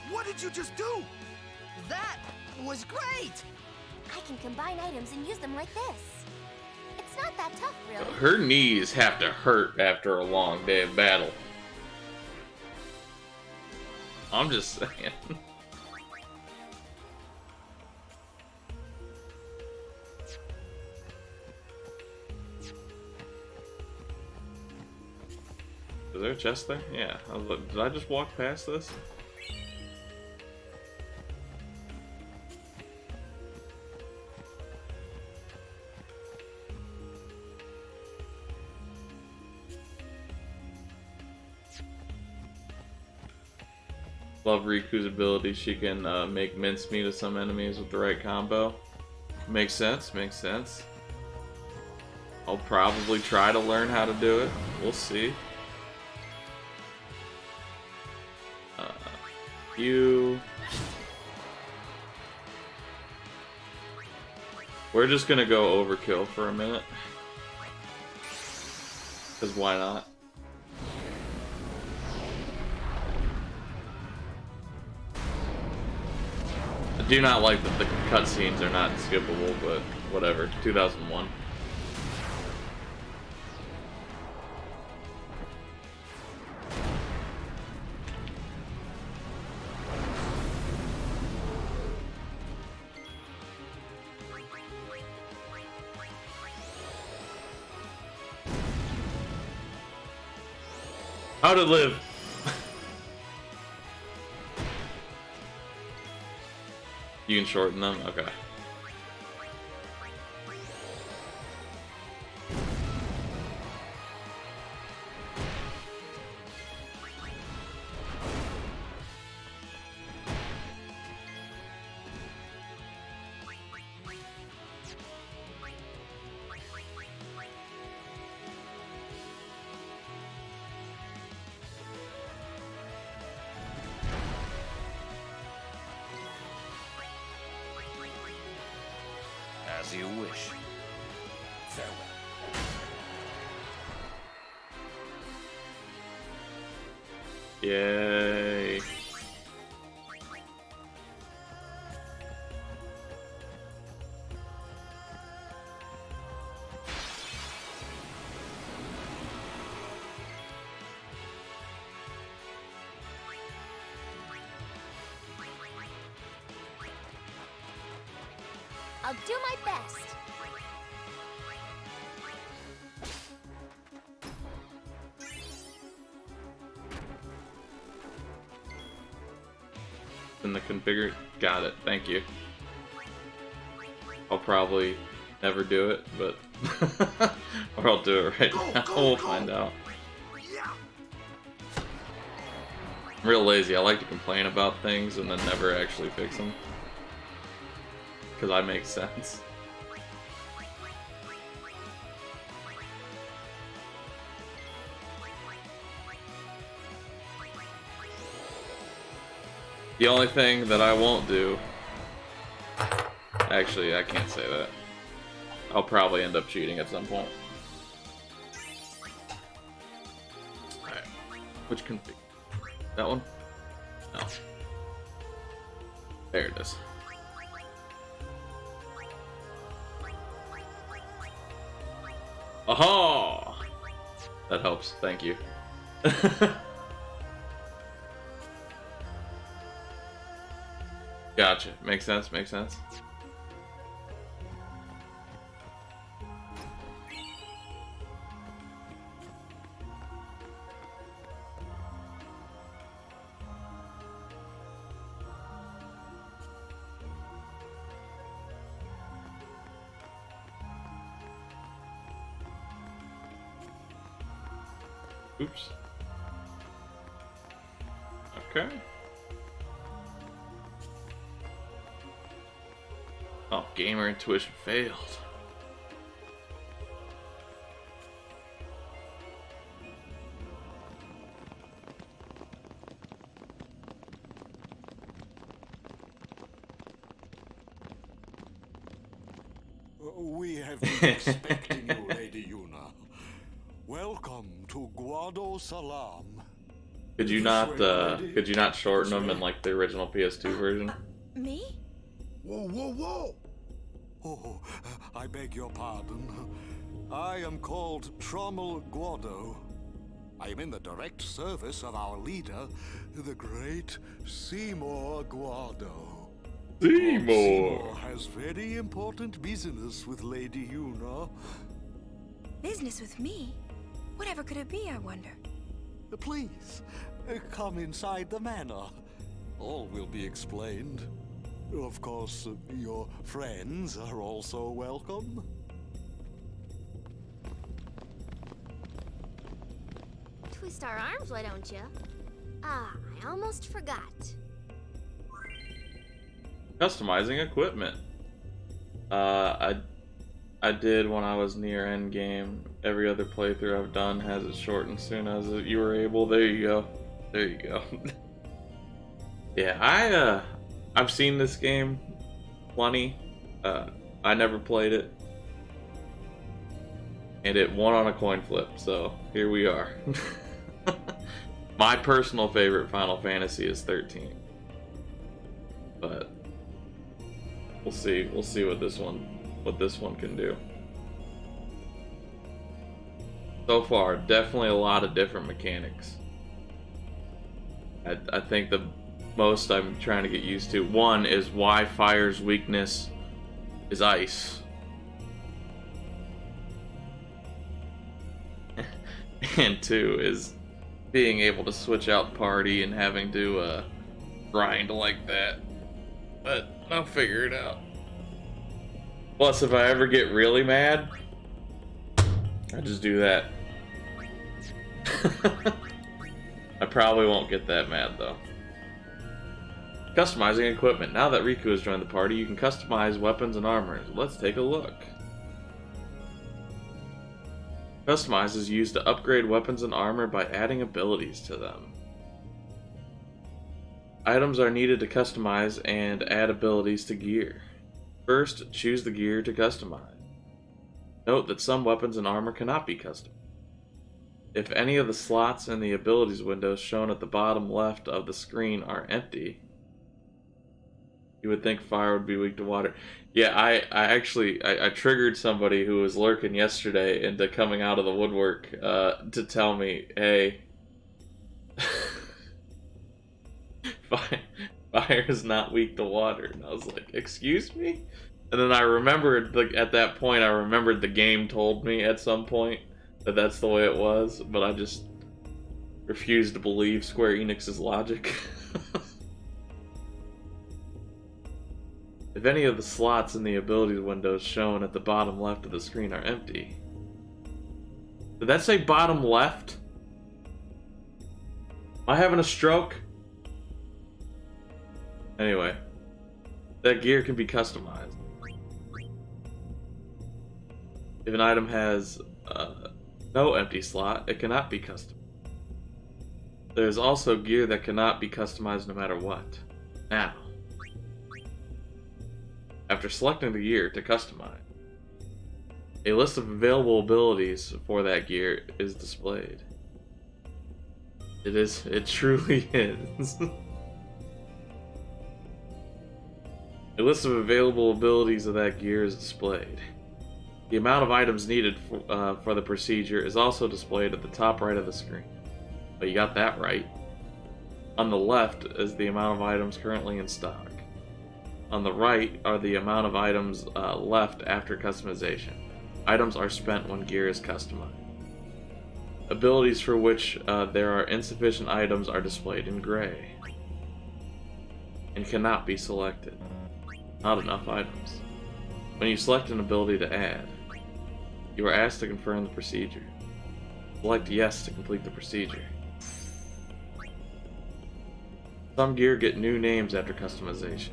What did you just do? That was great! I can combine items and use them like this. It's not that tough, really. Her knees have to hurt after a long day of battle. I'm just saying. Is there a chest there? Yeah. I was like, did I just walk past this? Love Riku's ability. She can make mincemeat of some enemies with the right combo. Makes sense, makes sense. I'll probably try to learn how to do it. We'll see. We're just gonna go overkill for a minute. Because why not? I do not like that the cutscenes are not skippable, but whatever. 2001. How to live. You can shorten them? Okay. As you wish. Farewell. Yay. I'll do my best. In the configure, got it. Thank you. I'll probably never do it, but or I'll do it right now. We'll find out. I'm real lazy. I like to complain about things and then never actually fix them. Because I make sense. The only thing that I won't do... Actually, I can't say that. I'll probably end up cheating at some point. Alright. Which config? That one? No. There it is. Aha! That helps. Thank you. Gotcha. Makes sense. Makes sense. Oops. Okay. Oh, gamer intuition failed. We have been expecting you, Lady Yuna. Welcome to Guado Salam. Could you not shorten them in like the original PS2 version? Me? Whoa, whoa, whoa! Oh, I beg your pardon. I am called Trommel Guado. I am in the direct service of our leader, the great Seymour Guado. Seymour has very important business with Lady Yuna. Business with me? Whatever could it be, I wonder? Please, come inside the manor. All will be explained. Of course, your friends are also welcome. Twist our arms, why don't you? Ah, I almost forgot. Customizing equipment. I did when I was near end game. Every other playthrough I've done has it shortened soon as you were able. There you go. There you go. Yeah, I've seen this game plenty. I never played it. And it won on a coin flip, so here we are. My personal favorite Final Fantasy is 13. But we'll see what this one can do. So far, definitely a lot of different mechanics. I think the most I'm trying to get used to, one is why fire's weakness is ice. And two is being able to switch out party and having to grind like that. But I'll figure it out. Plus, if I ever get really mad, I just do that. I probably won't get that mad though. Customizing equipment. Now that Riku has joined the party, you can customize weapons and armor. Let's take a look. Customize is used to upgrade weapons and armor by adding abilities to them. Items are needed to customize and add abilities to gear. First, choose the gear to customize. Note that some weapons and armor cannot be custom. If any of the slots in the abilities windows shown at the bottom left of the screen are empty, you would think fire would be weak to water. Yeah, I actually triggered somebody who was lurking yesterday into coming out of the woodwork to tell me, hey, fire is not weak to water. And I was like, excuse me? And then I remembered, like, at that point, I remembered the game told me at some point that that's the way it was, but I just refused to believe Square Enix's logic. If any of the slots in the abilities windows shown at the bottom left of the screen are empty. Did that say bottom left? Am I having a stroke? Anyway, that gear can be customized. If an item has no empty slot, it cannot be customized. There is also gear that cannot be customized no matter what. Now, after selecting the gear to customize, a list of available abilities for that gear is displayed. It truly is. A list of available abilities of that gear is displayed. The amount of items needed for the procedure is also displayed at the top right of the screen. But you got that right. On the left is the amount of items currently in stock. On the right are the amount of items left after customization. Items are spent when gear is customized. Abilities for which there are insufficient items are displayed in gray and cannot be selected. Not enough items. When you select an ability to add, you are asked to confirm the procedure. Select yes to complete the procedure. Some gear get new names after customization.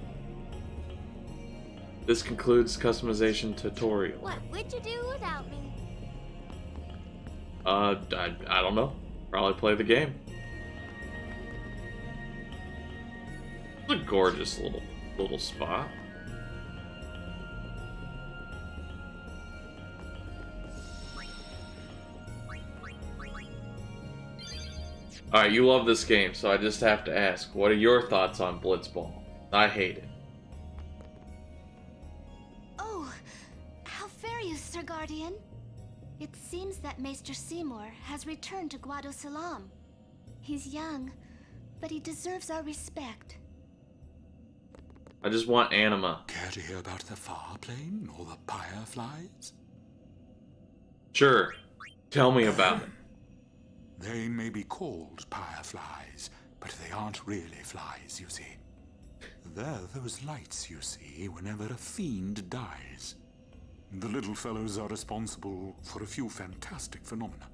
This concludes customization tutorial. What would you do without me? I don't know. Probably play the game. It's a gorgeous little spot. Alright, you love this game, so I just have to ask, what are your thoughts on Blitzball? I hate it. Oh, how fare you, Sir Guardian? It seems that Maester Seymour has returned to Guado Salam. He's young, but he deserves our respect. I just want anima. Care to hear about the far plane or the fireflies? Sure. Tell me about it. They may be called fireflies, but they aren't really flies, you see. They're those lights you see whenever a fiend dies. The little fellows are responsible for a few fantastic phenomena.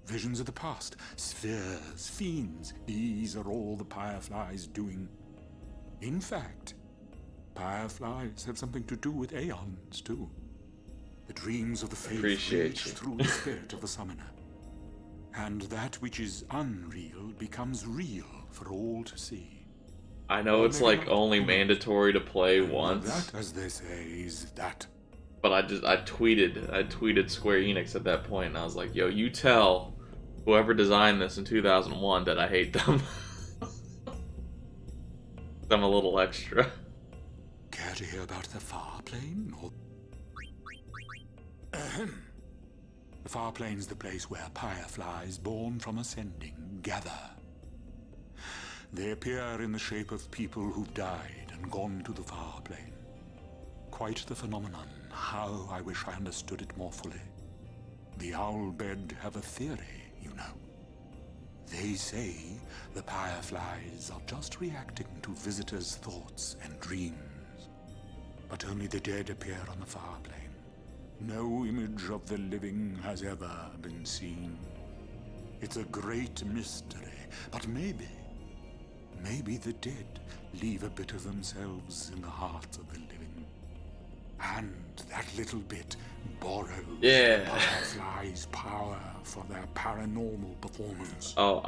Visions of the past, spheres, fiends, these are all the fireflies doing. In fact, fireflies have something to do with aeons, too. The dreams of the faith reach through the spirit of the summoner. And that which is unreal becomes real for all to see. I know it's like only mandatory to play once. That, as they say, is that. But I tweeted Square Enix at that point, and I was like, yo, you tell whoever designed this in 2001 that I hate them. I'm a little extra. Care to hear about the far plane? Or... The far plane's the place where fireflies born from ascending gather. They appear in the shape of people who've died and gone to the far plane. Quite the phenomenon. How I wish I understood it more fully. The owl bed have a theory, you know. They say the fireflies are just reacting to visitors' thoughts and dreams. But only the dead appear on the far plane. No image of the living has ever been seen. It's a great mystery, but maybe the dead leave a bit of themselves in the hearts of the living. And that little bit borrows the fireflies' power for their paranormal performance. Oh,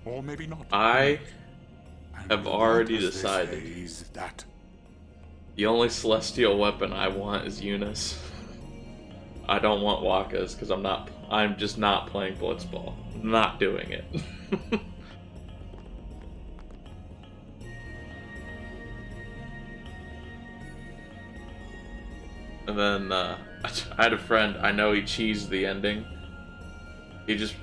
or maybe not. I have already decided. The only celestial weapon I want is Eunice. I don't want Wakas because I'm just not playing Blitzball. Not doing it. And then I had a friend. I know he cheesed the ending. He just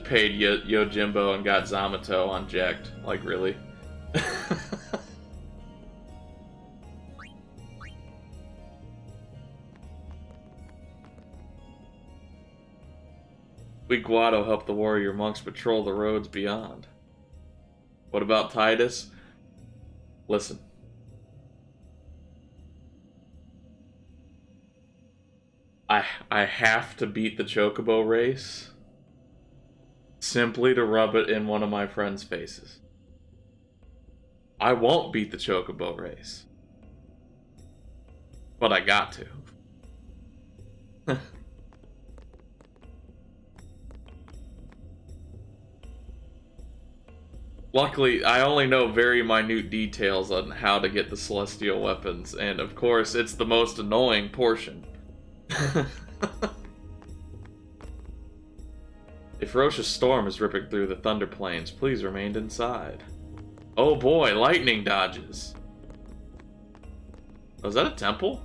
paid Yojimbo and got Zamato unjacked. Like, really? We Guado help the warrior monks patrol the roads beyond. What about Titus? Listen. I have to beat the Chocobo race simply to rub it in one of my friends' faces. I won't beat the Chocobo race. But I got to. Luckily, I only know very minute details on how to get the celestial weapons, and of course, it's the most annoying portion. A ferocious storm is ripping through the Thunder Plains. Please remain inside. Oh boy, lightning dodges. Was that a temple?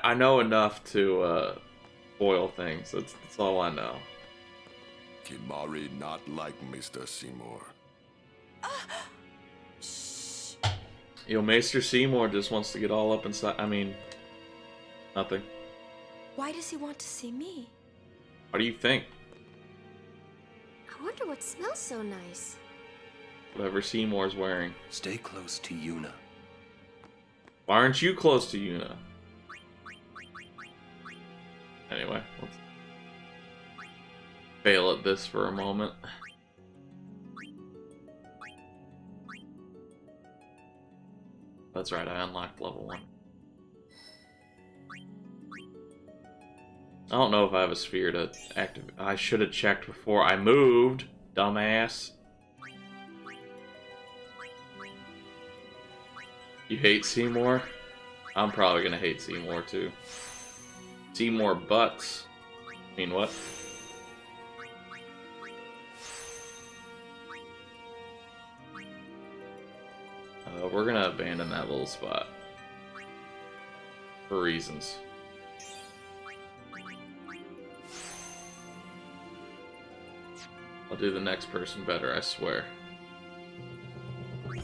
I know enough to spoil things. That's all I know. Kimari not like Mr. Seymour. Yo, Maester Seymour just wants to get all up inside. I mean, nothing. Why does he want to see me? What do you think? I wonder what smells so nice. Whatever Seymour's wearing. Stay close to Yuna. Why aren't you close to Yuna? Anyway, let's fail at this for a moment. That's right, I unlocked level 1. I don't know if I have a sphere to activate. I should have checked before I moved, dumbass. You hate Seymour? I'm probably gonna hate Seymour too. Seymour butts. I mean, what? We're gonna abandon that little spot. For reasons. I'll do the next person better, I swear. Okay,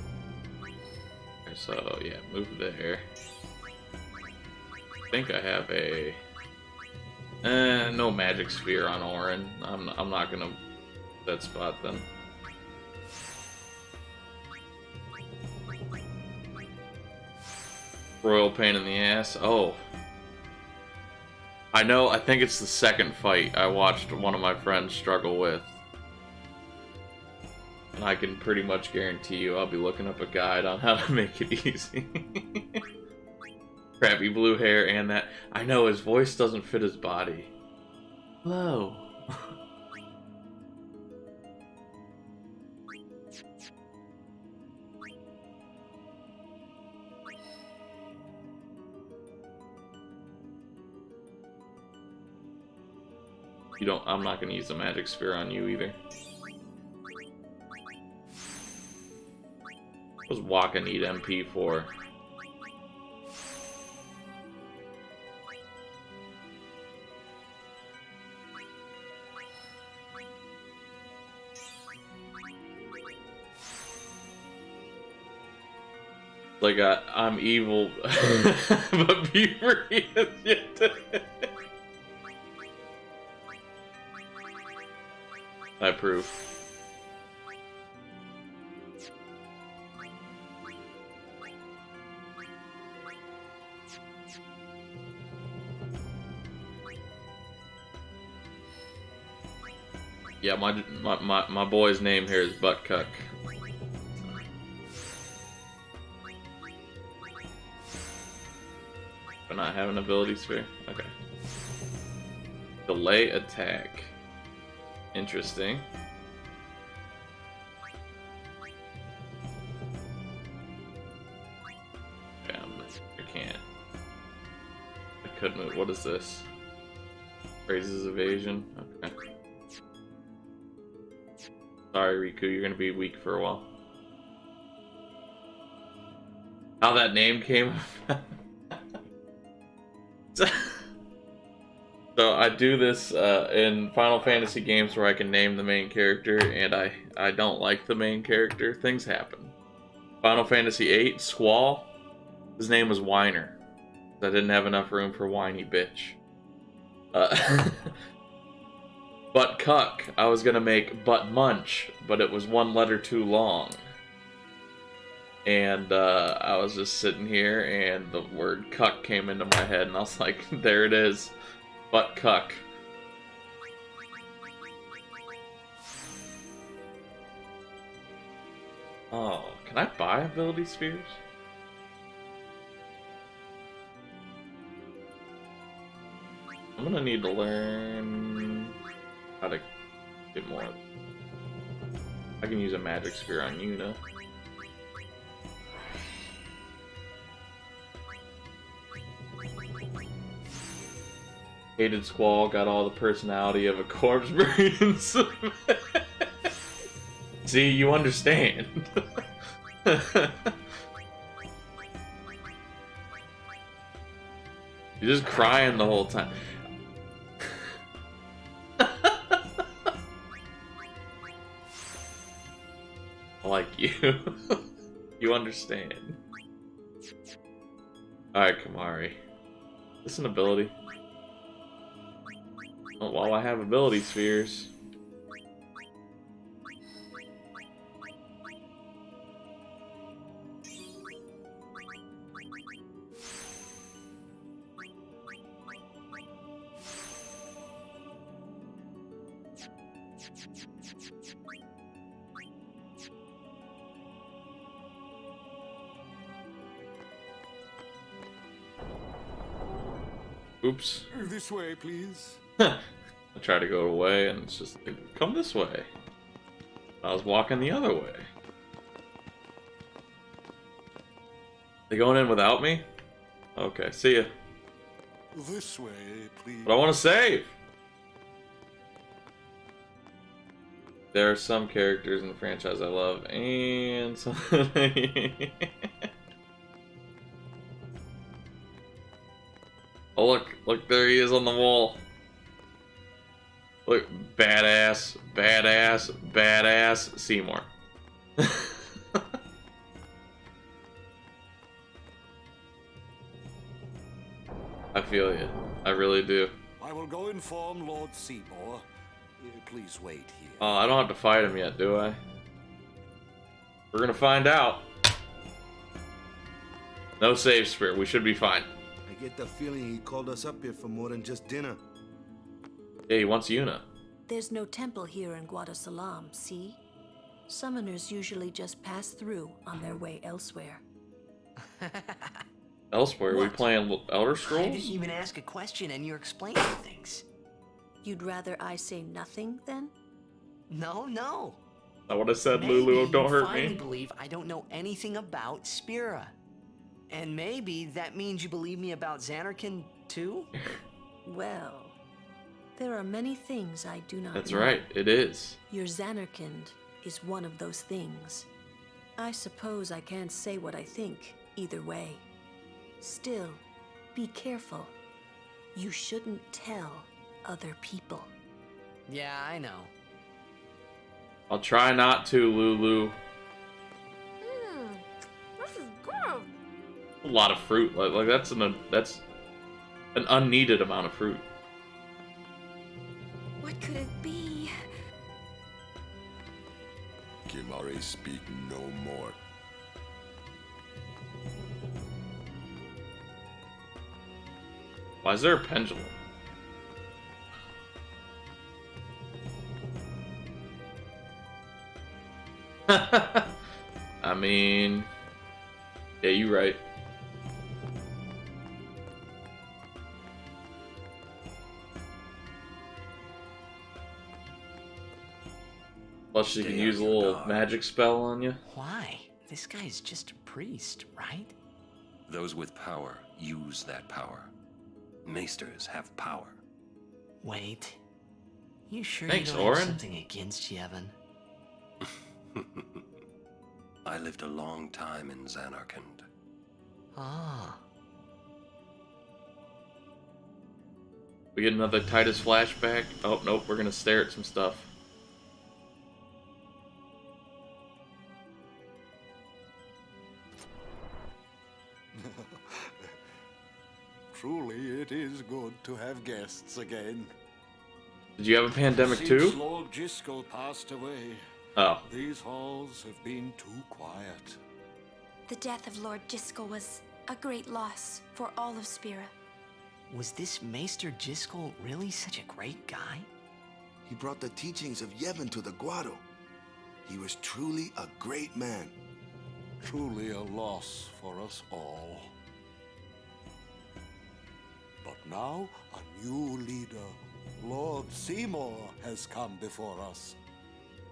so, yeah, move there. I think I have a... no magic sphere on Orin. I'm not gonna that spot then. Royal pain in the ass. Oh. I know, I think it's the second fight I watched one of my friends struggle with. And I can pretty much guarantee you I'll be looking up a guide on how to make it easy. Crappy blue hair and that. I know, his voice doesn't fit his body. Hello. You don't, I'm not gonna use the magic sphere on you either. What does Waka need MP for? Like, I'm evil, but furious yet. I approve. Yeah, my boy's name here is Buttcuck. But not have an ability sphere? Okay. Delay attack. Interesting. I can't. I couldn't move. What is this? Raises evasion. Okay. Sorry, Riku, you're gonna be weak for a while. How that name came. So I do this in Final Fantasy games where I can name the main character, and I don't like the main character. Things happen. Final Fantasy VIII, Squall, his name was Whiner. I didn't have enough room for whiny bitch. Butt Cuck, I was gonna make Butt Munch, but it was one letter too long. And I was just sitting here, and the word cuck came into my head, and I was like, there it is. Butt Cuck. Oh, can I buy ability spheres? I'm gonna need to learn how to get more. I can use a magic sphere on Yuna. Hated Squall, got all the personality of a corpse buried in cement. See, you understand. You're just crying the whole time. I like you. You understand. Alright, Kamari. Is this an ability? Oh, while I have ability spheres. Oops. This way, please. I try to go away and it's just like, come this way. I was walking the other way. They going in without me? Okay, see ya. This way, please. But I want to save! There are some characters in the franchise I love, and some... Oh look, there he is on the wall. Look, badass, badass, badass, Seymour. I feel you. I really do. I will go inform Lord Seymour. Please wait here. Oh, I don't have to fight him yet, do I? We're gonna find out. No save spirit. We should be fine. I get the feeling he called us up here for more than just dinner. Yeah, he wants Yuna. There's no temple here in Guadasalam, see? Summoners usually just pass through on their way elsewhere. Elsewhere? Are we playing Elder I Scrolls? didn't even ask a question and you're explaining things. You'd rather I say nothing, then? No, no. That's what I said, Maybe Lulu. Don't you hurt finally me. believe I don't know anything about Spira. And maybe that means you believe me about Xanarkin, too? Well, there are many things I do not That's know. right. It is. Your Xanarkand is one of those things. I suppose I can't say what I think, either way. Still, be careful. You shouldn't tell other people. Yeah, I know. I'll try not to, Lulu. This is good. A lot of fruit. Like that's an unneeded amount of fruit. What could it be? Kimari, speak no more. Why is there a pendulum? I mean, yeah, you're right. Plus, she can Stay use a on your little guard. magic spell on you. Why? This guy's just a priest, right? Those with power use that power. Maesters have power. Wait. You sure Thanks, you don't have Orin. something against Yevon? I lived a long time in Zanarkand. Ah. We get another Titus flashback. Oh, nope, we're gonna stare at some stuff. Truly, it is good to have guests again. Did you have a pandemic Since too? Lord Jiskel passed away, Oh. these halls have been too quiet. The death of Lord Jiskel was a great loss for all of Spira. Was this Maester Jiskel really such a great guy? He brought the teachings of Yevon to the grotto. He was truly a great man. Truly a loss for us all. But now, a new leader, Lord Seymour, has come before us.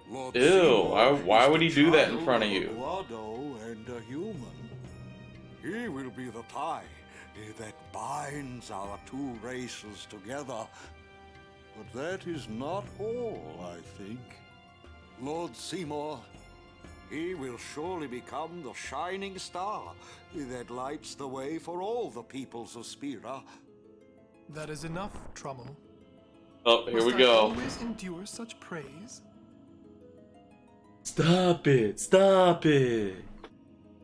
Lord Ew, Seymour why is would the he do that in child front of a you? Guado and a human. He will be the tie that binds our two races together. But that is not all, I think. Lord Seymour, he will surely become the shining star that lights the way for all the peoples of Spira. That is enough, Trummel. Oh, here we Must I go. always endure such praise? Stop it! Stop it!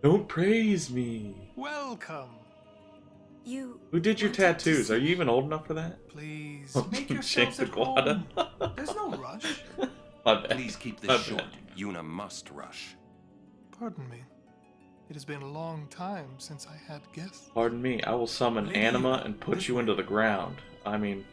Don't praise me. Welcome. You Who did your wanted to tattoos? see Are you me? even old enough for that? Please, Oh, make Shane yourselves at Guada. home. There's no rush. My bad. Please keep My this short. bad. Yuna must rush. Pardon me. It has been a long time since I had guests. Pardon me, I will summon Lady, Anima and put this you way. into the ground. I mean...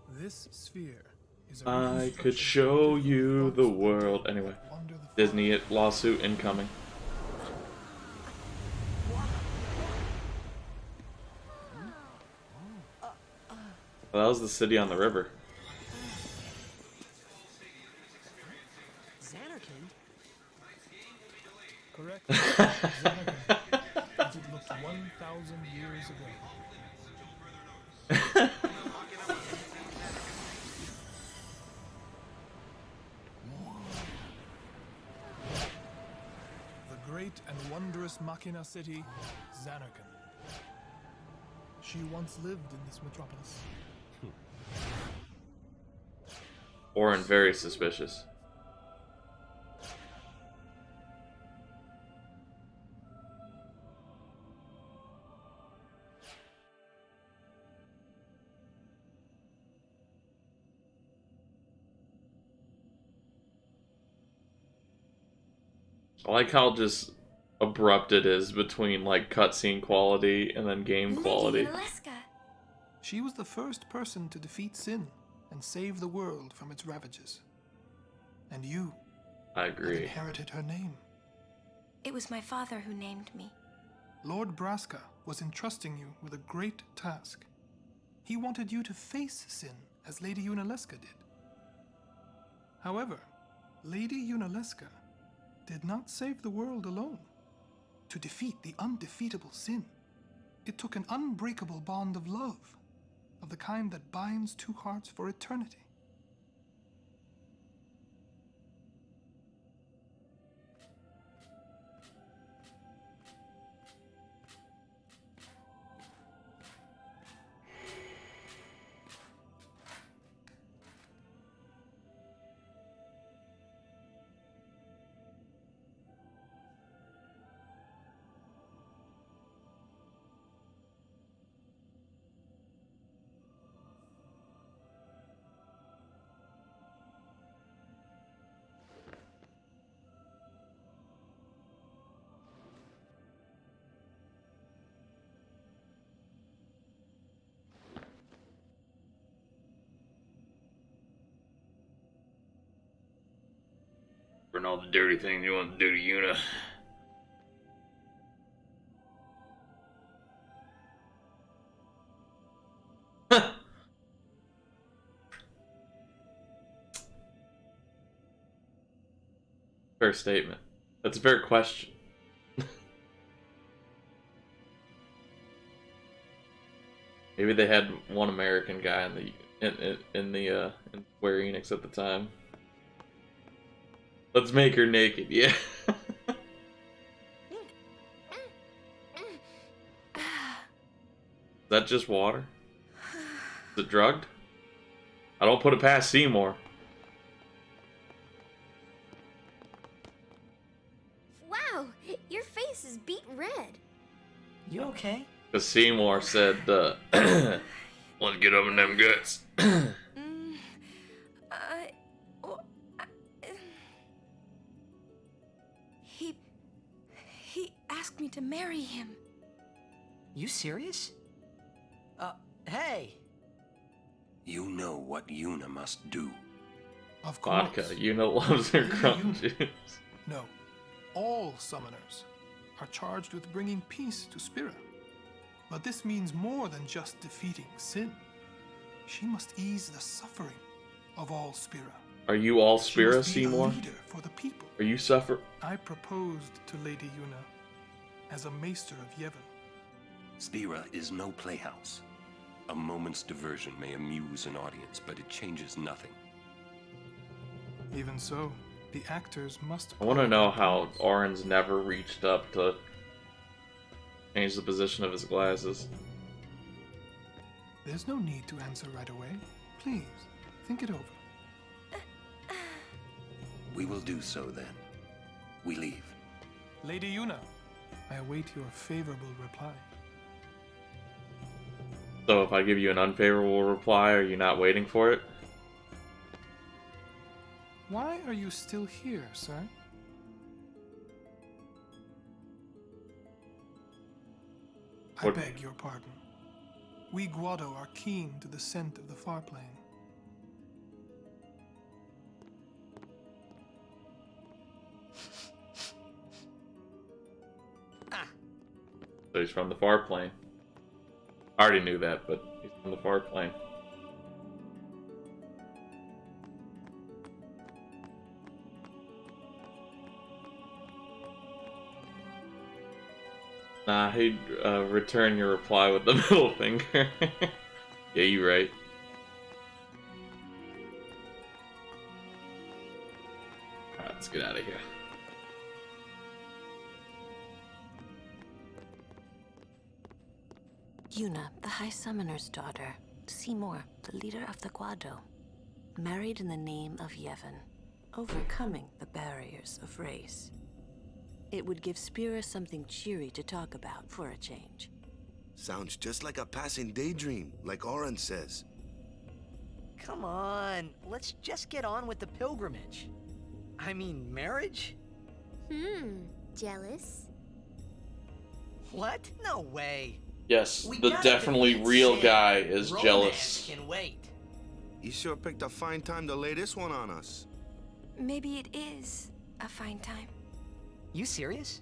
This sphere is a I reconstruction could show created from you thoughts the of world. dead Anyway, that wander the Disney lawsuit incoming. Well, that was the city on the river. Zanarkand? Correct. Xanarkand, as it looked 1,000 years ago. The great and wondrous Machina city, Zanarkand. She once lived in this metropolis. Orin, very suspicious. I like how just abrupt it is between like cutscene quality and then game quality. Alaska. She was the first person to defeat sin and save the world from its ravages. And you I have agree. inherited her name. It was my father who named me. Lord Braska was entrusting you with a great task. He wanted you to face sin as Lady Yunalesca did. However, Lady Yunalesca did not save the world alone. To defeat the undefeatable sin, it took an unbreakable bond of love, of the kind that binds two hearts for eternity. For all the dirty things you want to do to Yuna. Fair statement. That's a fair question. Maybe they had one American guy in Square Enix at the time. Let's make her naked, yeah. Is that just water? Is it drugged? I don't put it past Seymour. Wow, your face is beet red. You okay? Because Seymour said, let's get up in them guts. He asked me to marry him. You serious? Hey! You know what Yuna must do. Of course. Vodka. Yuna loves her crunch juice. No. All summoners are charged with bringing peace to Spira. But this means more than just defeating sin. She must ease the suffering of all Spira. Are you all Spira, She must be a Seymour? leader for the people. Are you suffer? I proposed to Lady Yuna as a maester of Yevon. Spira is no playhouse. A moment's diversion may amuse an audience, but it changes nothing. Even so, the actors must... I want to know how Oren's never reached up to change the position of his glasses. There's no need to answer right away. Please, think it over. We will do so then. We leave. Lady Yuna, I await your favorable reply. So if I give you an unfavorable reply, are you not waiting for it? Why are you still here, sir? I beg your pardon. We Guado are keen to the scent of the far plane. So he's from the far plane. I already knew that, but he's from the far plane. Nah, he'd return your reply with the middle finger. Yeah, you're right. Alright, let's get out of here. Yuna, the High Summoner's daughter. Seymour, the leader of the Guado. Married in the name of Yevon, overcoming the barriers of race. It would give Spira something cheery to talk about for a change. Sounds just like a passing daydream, like Oren says. Come on, let's just get on with the pilgrimage. I mean, marriage? Jealous? What? No way. Yes, We the gotta definitely defeat real sin. guy is Romance jealous. can wait. He sure picked a fine time to lay this one on us. Maybe it is a fine time. You serious?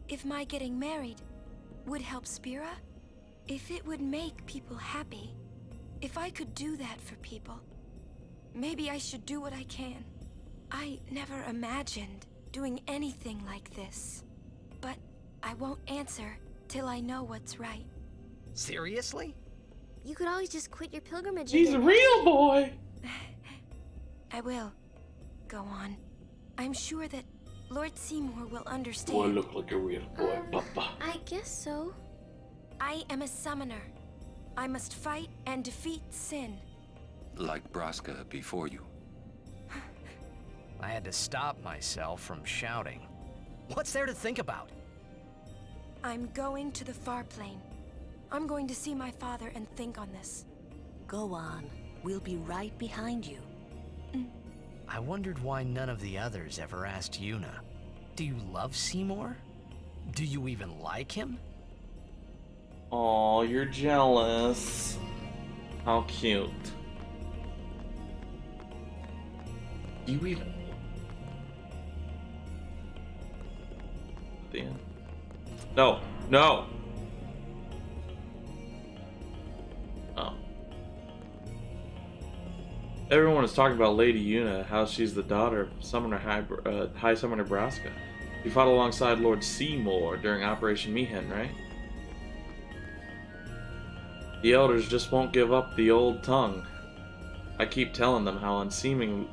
If my getting married would help Spira, if it would make people happy, if I could do that for people, maybe I should do what I can. I never imagined doing anything like this, but I won't answer till I know what's right. Seriously? You could always just quit your pilgrimage. He's a real boy! I will. Go on. I'm sure that Lord Seymour will understand. Boy, look like a real boy, Papa. I guess so. I am a summoner. I must fight and defeat sin. Like Braska before you. I had to stop myself from shouting. What's there to think about? I'm going to the far plane. I'm going to see my father and think on this. Go on. We'll be right behind you. I wondered why none of the others ever asked Yuna. Do you love Seymour? Do you even like him? Aw, you're jealous. How cute. Do you even... the end. No, no. Oh. Everyone is talking about Lady Yuna, how she's the daughter of Summoner High Summoner Braska. You fought alongside Lord Seymour during Operation Mihen, right? The elders just won't give up the old tongue. I keep telling them how unseemly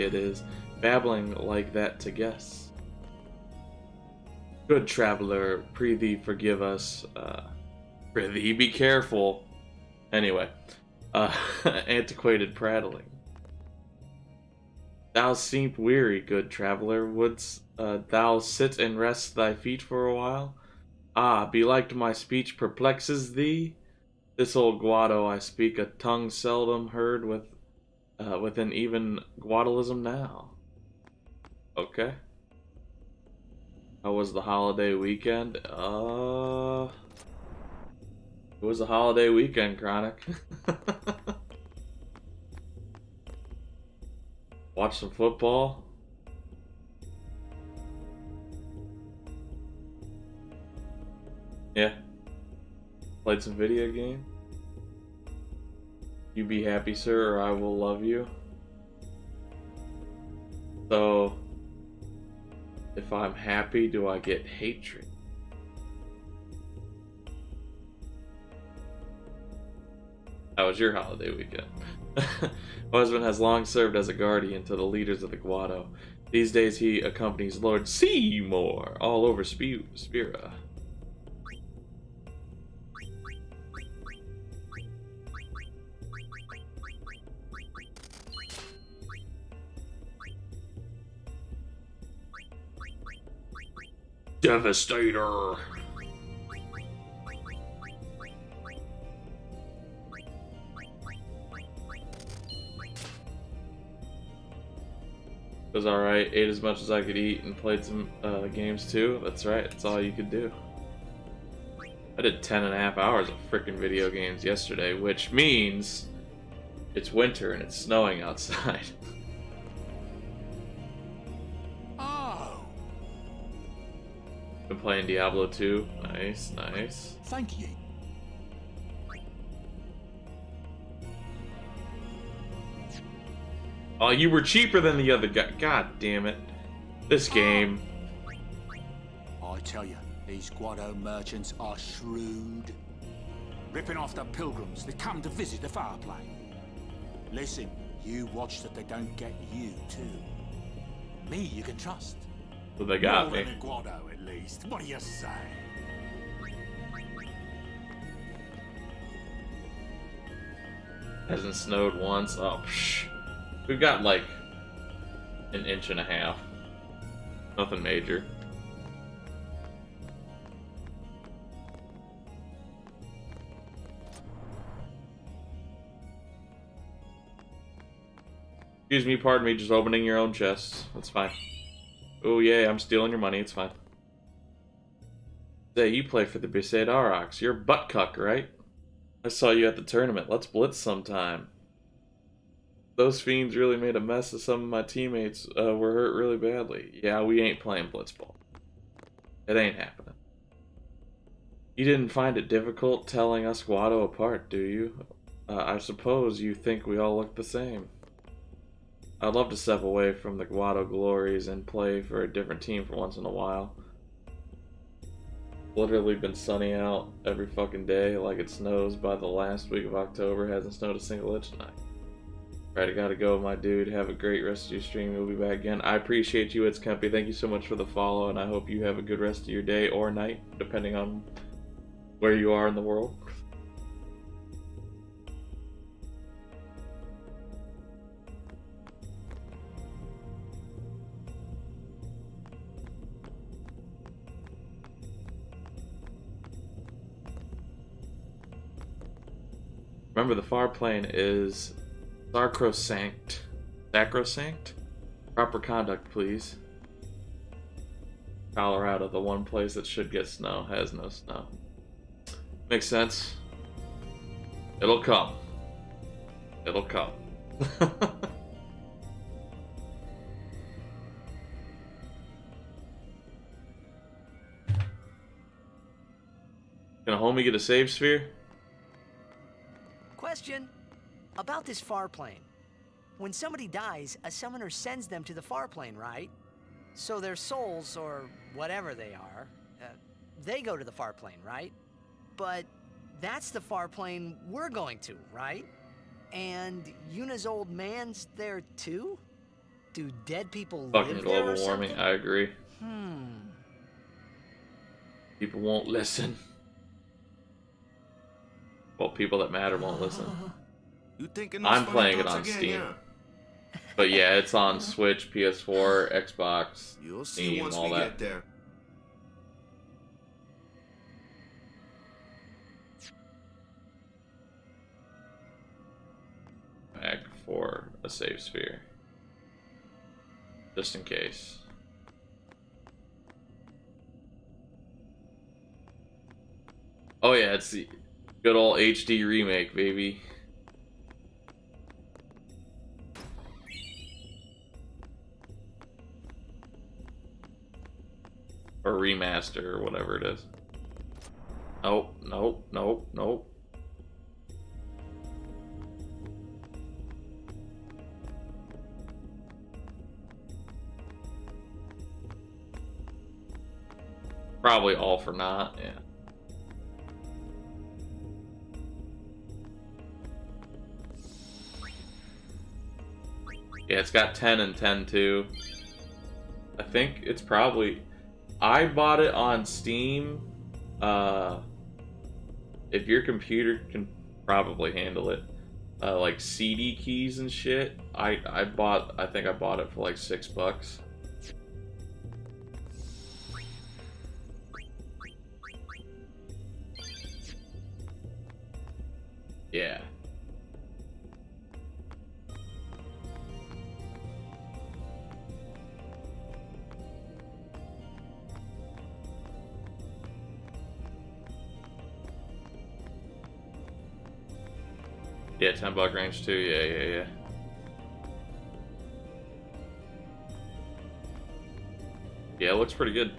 it is, babbling like that to guests. Good traveler, prithee forgive us. Prithee be careful. Anyway, antiquated prattling. Thou seem weary, good traveler. Wouldst thou sit and rest thy feet for a while? Ah, belike my speech perplexes thee? This old Guado I speak a tongue seldom heard within even Guadolism now. Okay. How was the holiday weekend? It was a holiday weekend, Chronic. Watch some football. Yeah. Played some video game. You be happy, sir, or I will love you. So, if I'm happy, do I get hatred? How was your holiday weekend? My husband has long served as a guardian to the leaders of the Guado. These days he accompanies Lord Seymour all over Spira. Devastator! It was alright, ate as much as I could eat and played some games too. That's right, that's all you could do. I did 10.5 hours of freaking video games yesterday, which means it's winter and it's snowing outside. Oh! Been playing Diablo 2. Nice, nice. Thank you. Oh, you were cheaper than the other guy. God damn it. This game. I tell you, these Guado merchants are shrewd. Ripping off the pilgrims that come to visit the Fireplane. Listen, you watch that they don't get you, too. Me, you can trust. Well, they got More me. than a Guado, at least. What do you say? Hasn't snowed once. Oh, psh. We've got like an inch and a half. Nothing major. Excuse me, pardon me, just opening your own chests. That's fine. Oh yeah, I'm stealing your money, it's fine. Say, you play for the Besaid Aurochs. You're buttcuck, right? I saw you at the tournament. Let's blitz sometime. Those fiends really made a mess of some of my teammates. Were hurt really badly. Yeah, we ain't playing blitzball. It ain't happening. You didn't find it difficult telling us Guado apart, do you? I suppose you think we all look the same. I'd love to step away from the Guado glories and play for a different team for once in a while. Literally been sunny out every fucking day like it snows by the last week of October. Hasn't snowed a single inch tonight. Right, I gotta go, my dude. Have a great rest of your stream. We'll be back again. I appreciate you, It's Company. Thank you so much for the follow, and I hope you have a good rest of your day or night, depending on where you are in the world. Remember, the far plane is sacrosanct. Sacrosanct? Proper conduct, please. Colorado, the one place that should get snow, has no snow. Makes sense. It'll come. It'll come. homie get a save sphere? Question about this far plane. When somebody dies, a summoner sends them to the far plane, right? So their souls, or whatever they are, they go to the far plane, right? But that's the far plane we're going to, right? And Yuna's old man's there too? Do dead people Fucking live there or global warming, something? I agree. People won't listen. Well, people that matter won't listen. You thinking I'm playing it on again, Steam. yeah? But yeah, it's on Switch, PS4, Xbox, You'll see Steam, once all we that. get there. Back for a save sphere. Just in case. Oh yeah, it's the good old HD remake, baby. Or remaster, or whatever it is. Nope, nope, nope, nope. Probably all for naught, yeah. Yeah, it's got 10 and 10 too. I think it's probably... I bought it on Steam. If your computer can probably handle it. Like CD keys and shit. I think I bought it for like $6. Yeah. Yeah, $10 range too. Yeah. Yeah, it looks pretty good.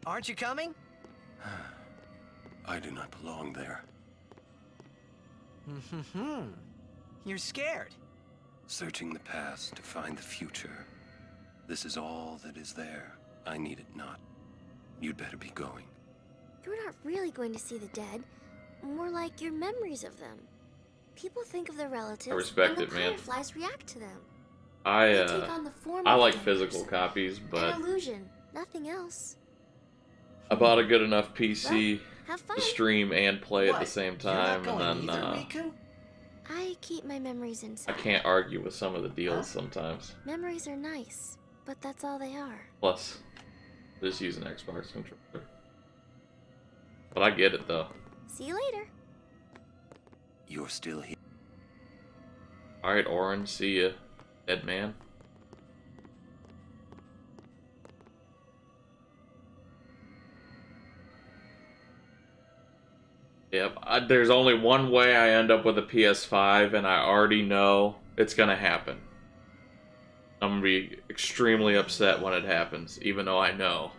Aren't you coming? I do not belong there. You're scared. Searching the past to find the future. This is all that is there. I need it not. You'd better be going. You're not really going to see the dead. More like your memories of them. People think of their relatives, I respect and it, the man. fireflies react to them. I They take on the form I of like the dead physical person. copies, but An illusion, nothing else. I bought a good enough PC Have fun. to stream and play at the What? same You're not time, and going then either, Riku? I keep my memories I inside. can't argue with some of the deals sometimes. Memories are nice, but that's all they are. Plus, just use an Xbox controller. But I get it though. See you later. You're still here. Alright, Orange, see ya, dead man. Yep, there's only one way I end up with a PS5, and I already know it's gonna happen. I'm gonna be extremely upset when it happens, even though I know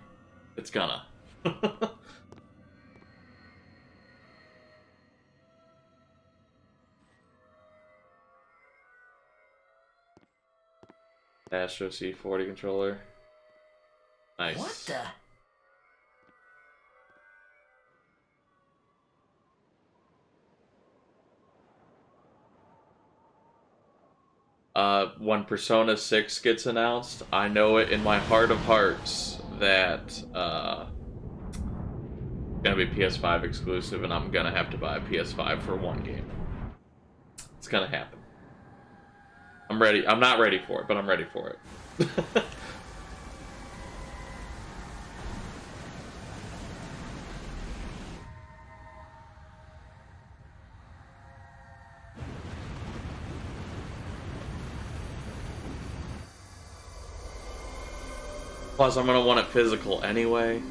it's gonna. Astro C40 controller. Nice. What the? When Persona 6 gets announced, I know it in my heart of hearts that it's gonna be PS5 exclusive, and I'm gonna have to buy a PS5 for one game. It's gonna happen. I'm ready. I'm not ready for it, but I'm ready for it. Plus, I'm gonna want it physical anyway.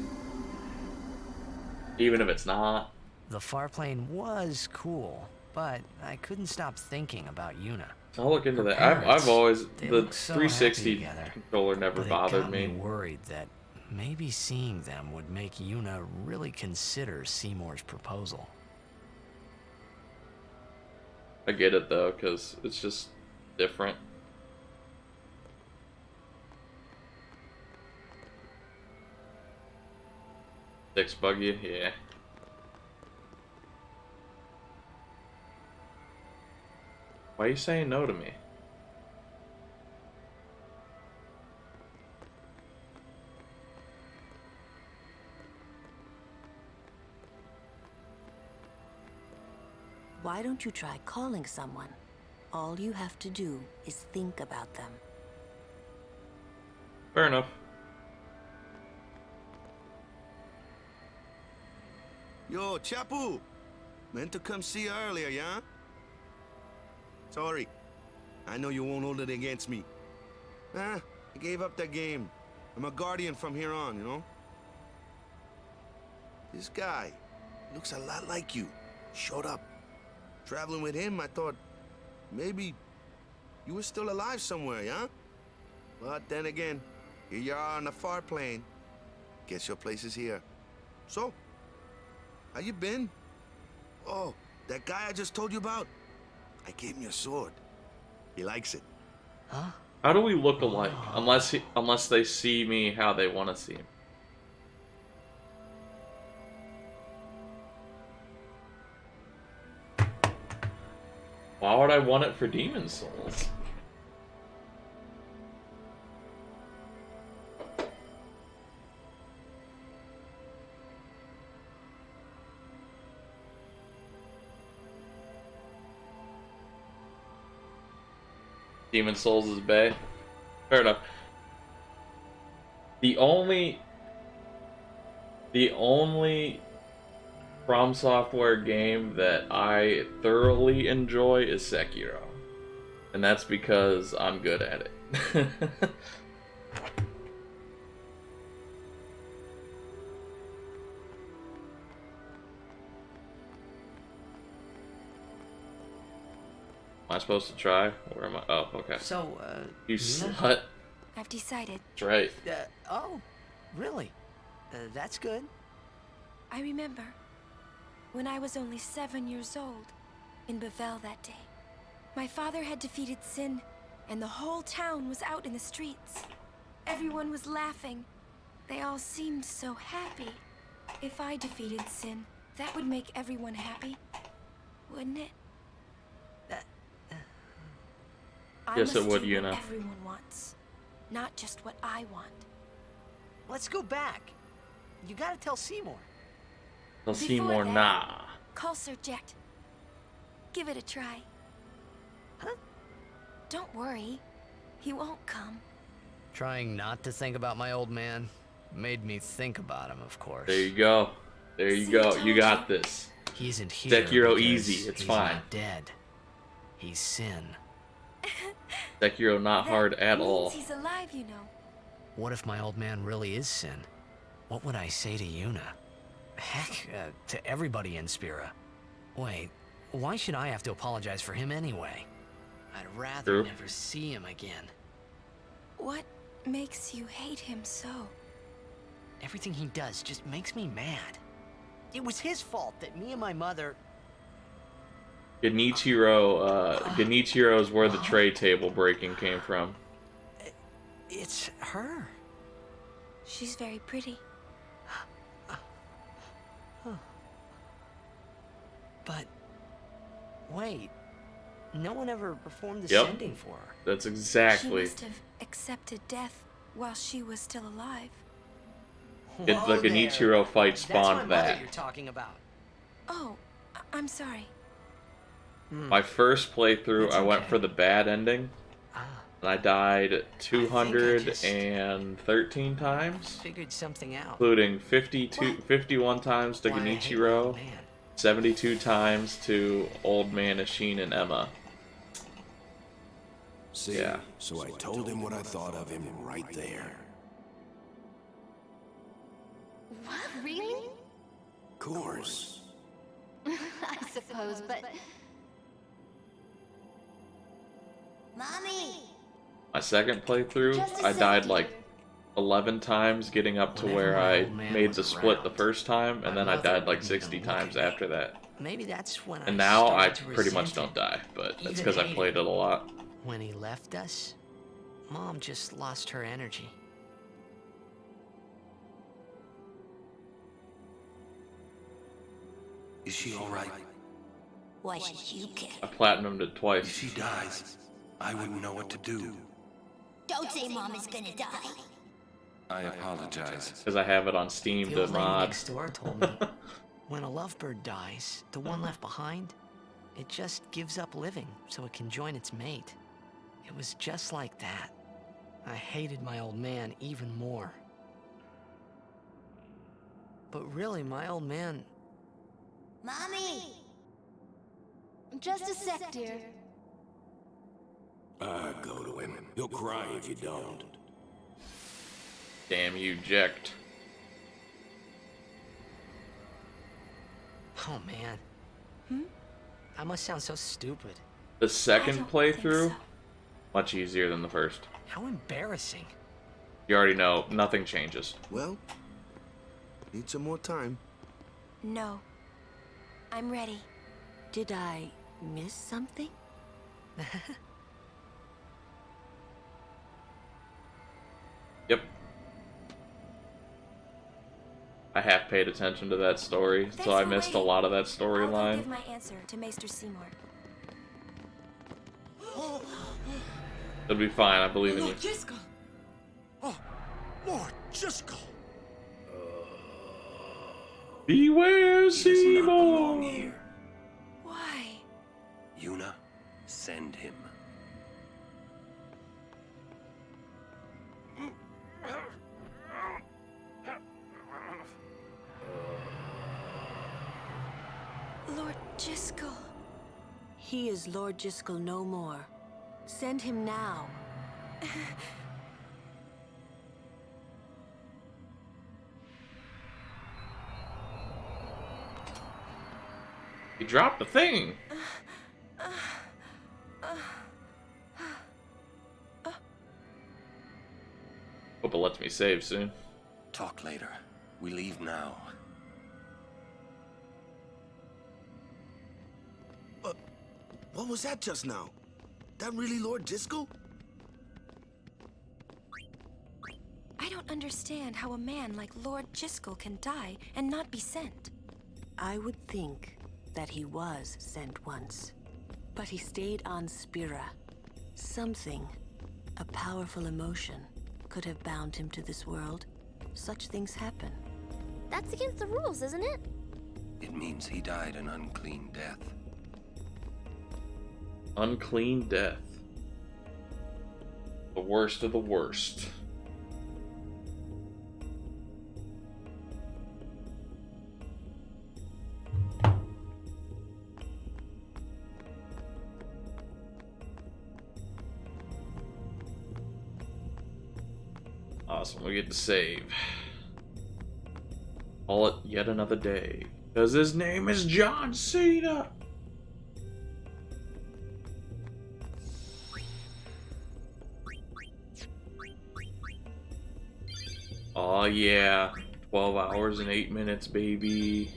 Even if it's not. The far plane was cool, but I couldn't stop thinking about Yuna. I'll look into Her that. parents, I've always they the look so 360 happy together, controller never but it bothered got me. worried that maybe seeing them would make Yuna really consider Seymour's proposal. I get it though, because it's just different. Six buggy, yeah. Why are you saying no to me? Why don't you try calling someone? All you have to do is think about them. Fair enough. Yo, Chapu! Meant to come see you earlier, yeah? Sorry. I know you won't hold it against me. I gave up that game. I'm a guardian from here on, you know? This guy looks a lot like you. Showed up. Traveling with him, I thought maybe you were still alive somewhere, yeah? But then again, here you are on the far plane. Guess your place is here. So, how you been? Oh, that guy I just told you about? I gave him your sword. He likes it. Huh? How do we look alike? Unless they see me how they want to see me. Why would I want it for Demon Souls? Demon Souls is bae. Fair enough. The only From Software game that I thoroughly enjoy is Sekiro. And that's because I'm good at it. Am I supposed to try? Where am I? Oh, okay. So, You Yuna? slut. I've decided. That's right. Oh, really? That's good. I remember when I was only 7 years old in Bavel that day. My father had defeated Sin, and the whole town was out in the streets. Everyone was laughing. They all seemed so happy. If I defeated Sin, that would make everyone happy, wouldn't it? Yes, it would, do Yuna. what everyone wants, not just what I want. Let's go back. You gotta tell Seymour. Tell Before Seymour, that, nah. Call Sir Jet. Give it a try. Huh? Don't worry. He won't come. Trying not to think about my old man made me think about him, of course. There you go. There you go. You got this. He isn't here. Sekiro because easy. It's he's fine. Not dead. He's Sin. Sekiro not hard at all. He's alive, you know. What if my old man really is Sin? What would I say to Yuna? Heck, to everybody in Spira. Wait, why should I have to apologize for him anyway? I'd rather never see him again. What makes you hate him so? Everything he does just makes me mad. It was his fault that me and my mother... Genichiro is where the tray table breaking came from. It's her. She's very pretty. But... wait. No one ever performed the Yep. sending for her. That's She exactly. must have accepted death while she was still alive. The Whoa Genichiro fight That's spawned my mother that. you're talking about. Oh, I'm sorry. My first playthrough, It's I went okay. for the bad ending. Ah. And I died 213 times, Figured something out. including 51 times to Why I hate my Genichiro, old man. 72 times to Old Man Ishin and Emma. See, Yeah. so I told him what I thought of him right there. What? Really? Of course. I suppose, but Mommy! My second playthrough, I died like 11 times getting up to where I made the split the first time, and then I died like 60 times after that. Maybe that's when And I now I started to pretty much resent don't him. die, but that's Even because I hate played it a lot. When he left us, Mom just lost her energy. Is she all right? Why should you care? I platinumed it twice. If she dies, I wouldn't know what to do. Don't say Mom is gonna die. I apologize. Because I have it on Steam The to old lady mod. next door told me, when a lovebird dies, the one left behind, it just gives up living so it can join its mate. It was just like that. I hated my old man even more. But really, my old man... Mommy! Just a sec, dear. Go to him. He'll cry if you don't. Damn you, Ject. Oh, man. I must sound so stupid. The second playthrough, much easier than the first. How embarrassing. You already know, nothing changes. Well, need some more time. No. I'm ready. Did I miss something? Yep. I half paid attention to that story, so I missed a lot of that I'll give storyline. my answer to Maester Seymour. It'll be fine, I believe in you. Lord Jiskel! Oh, Lord Jiskel! Beware, Seymour! Why? Yuna, send him. Lord Jiskel. He is Lord Jiskel no more. Send him now. He dropped the thing! Hope it lets me save soon. Talk later. We leave now. What was that just now? That really Lord Jiskel? I don't understand how a man like Lord Jiskel can die and not be sent. I would think that he was sent once, but he stayed on Spira. Something, a powerful emotion, could have bound him to this world. Such things happen. That's against the rules, isn't it? It means he died an unclean death. Unclean death. The worst of the worst. Awesome, we get to save. Call it yet another day. Because his name is John Cena! Oh yeah, 12 hours and 8 minutes, baby.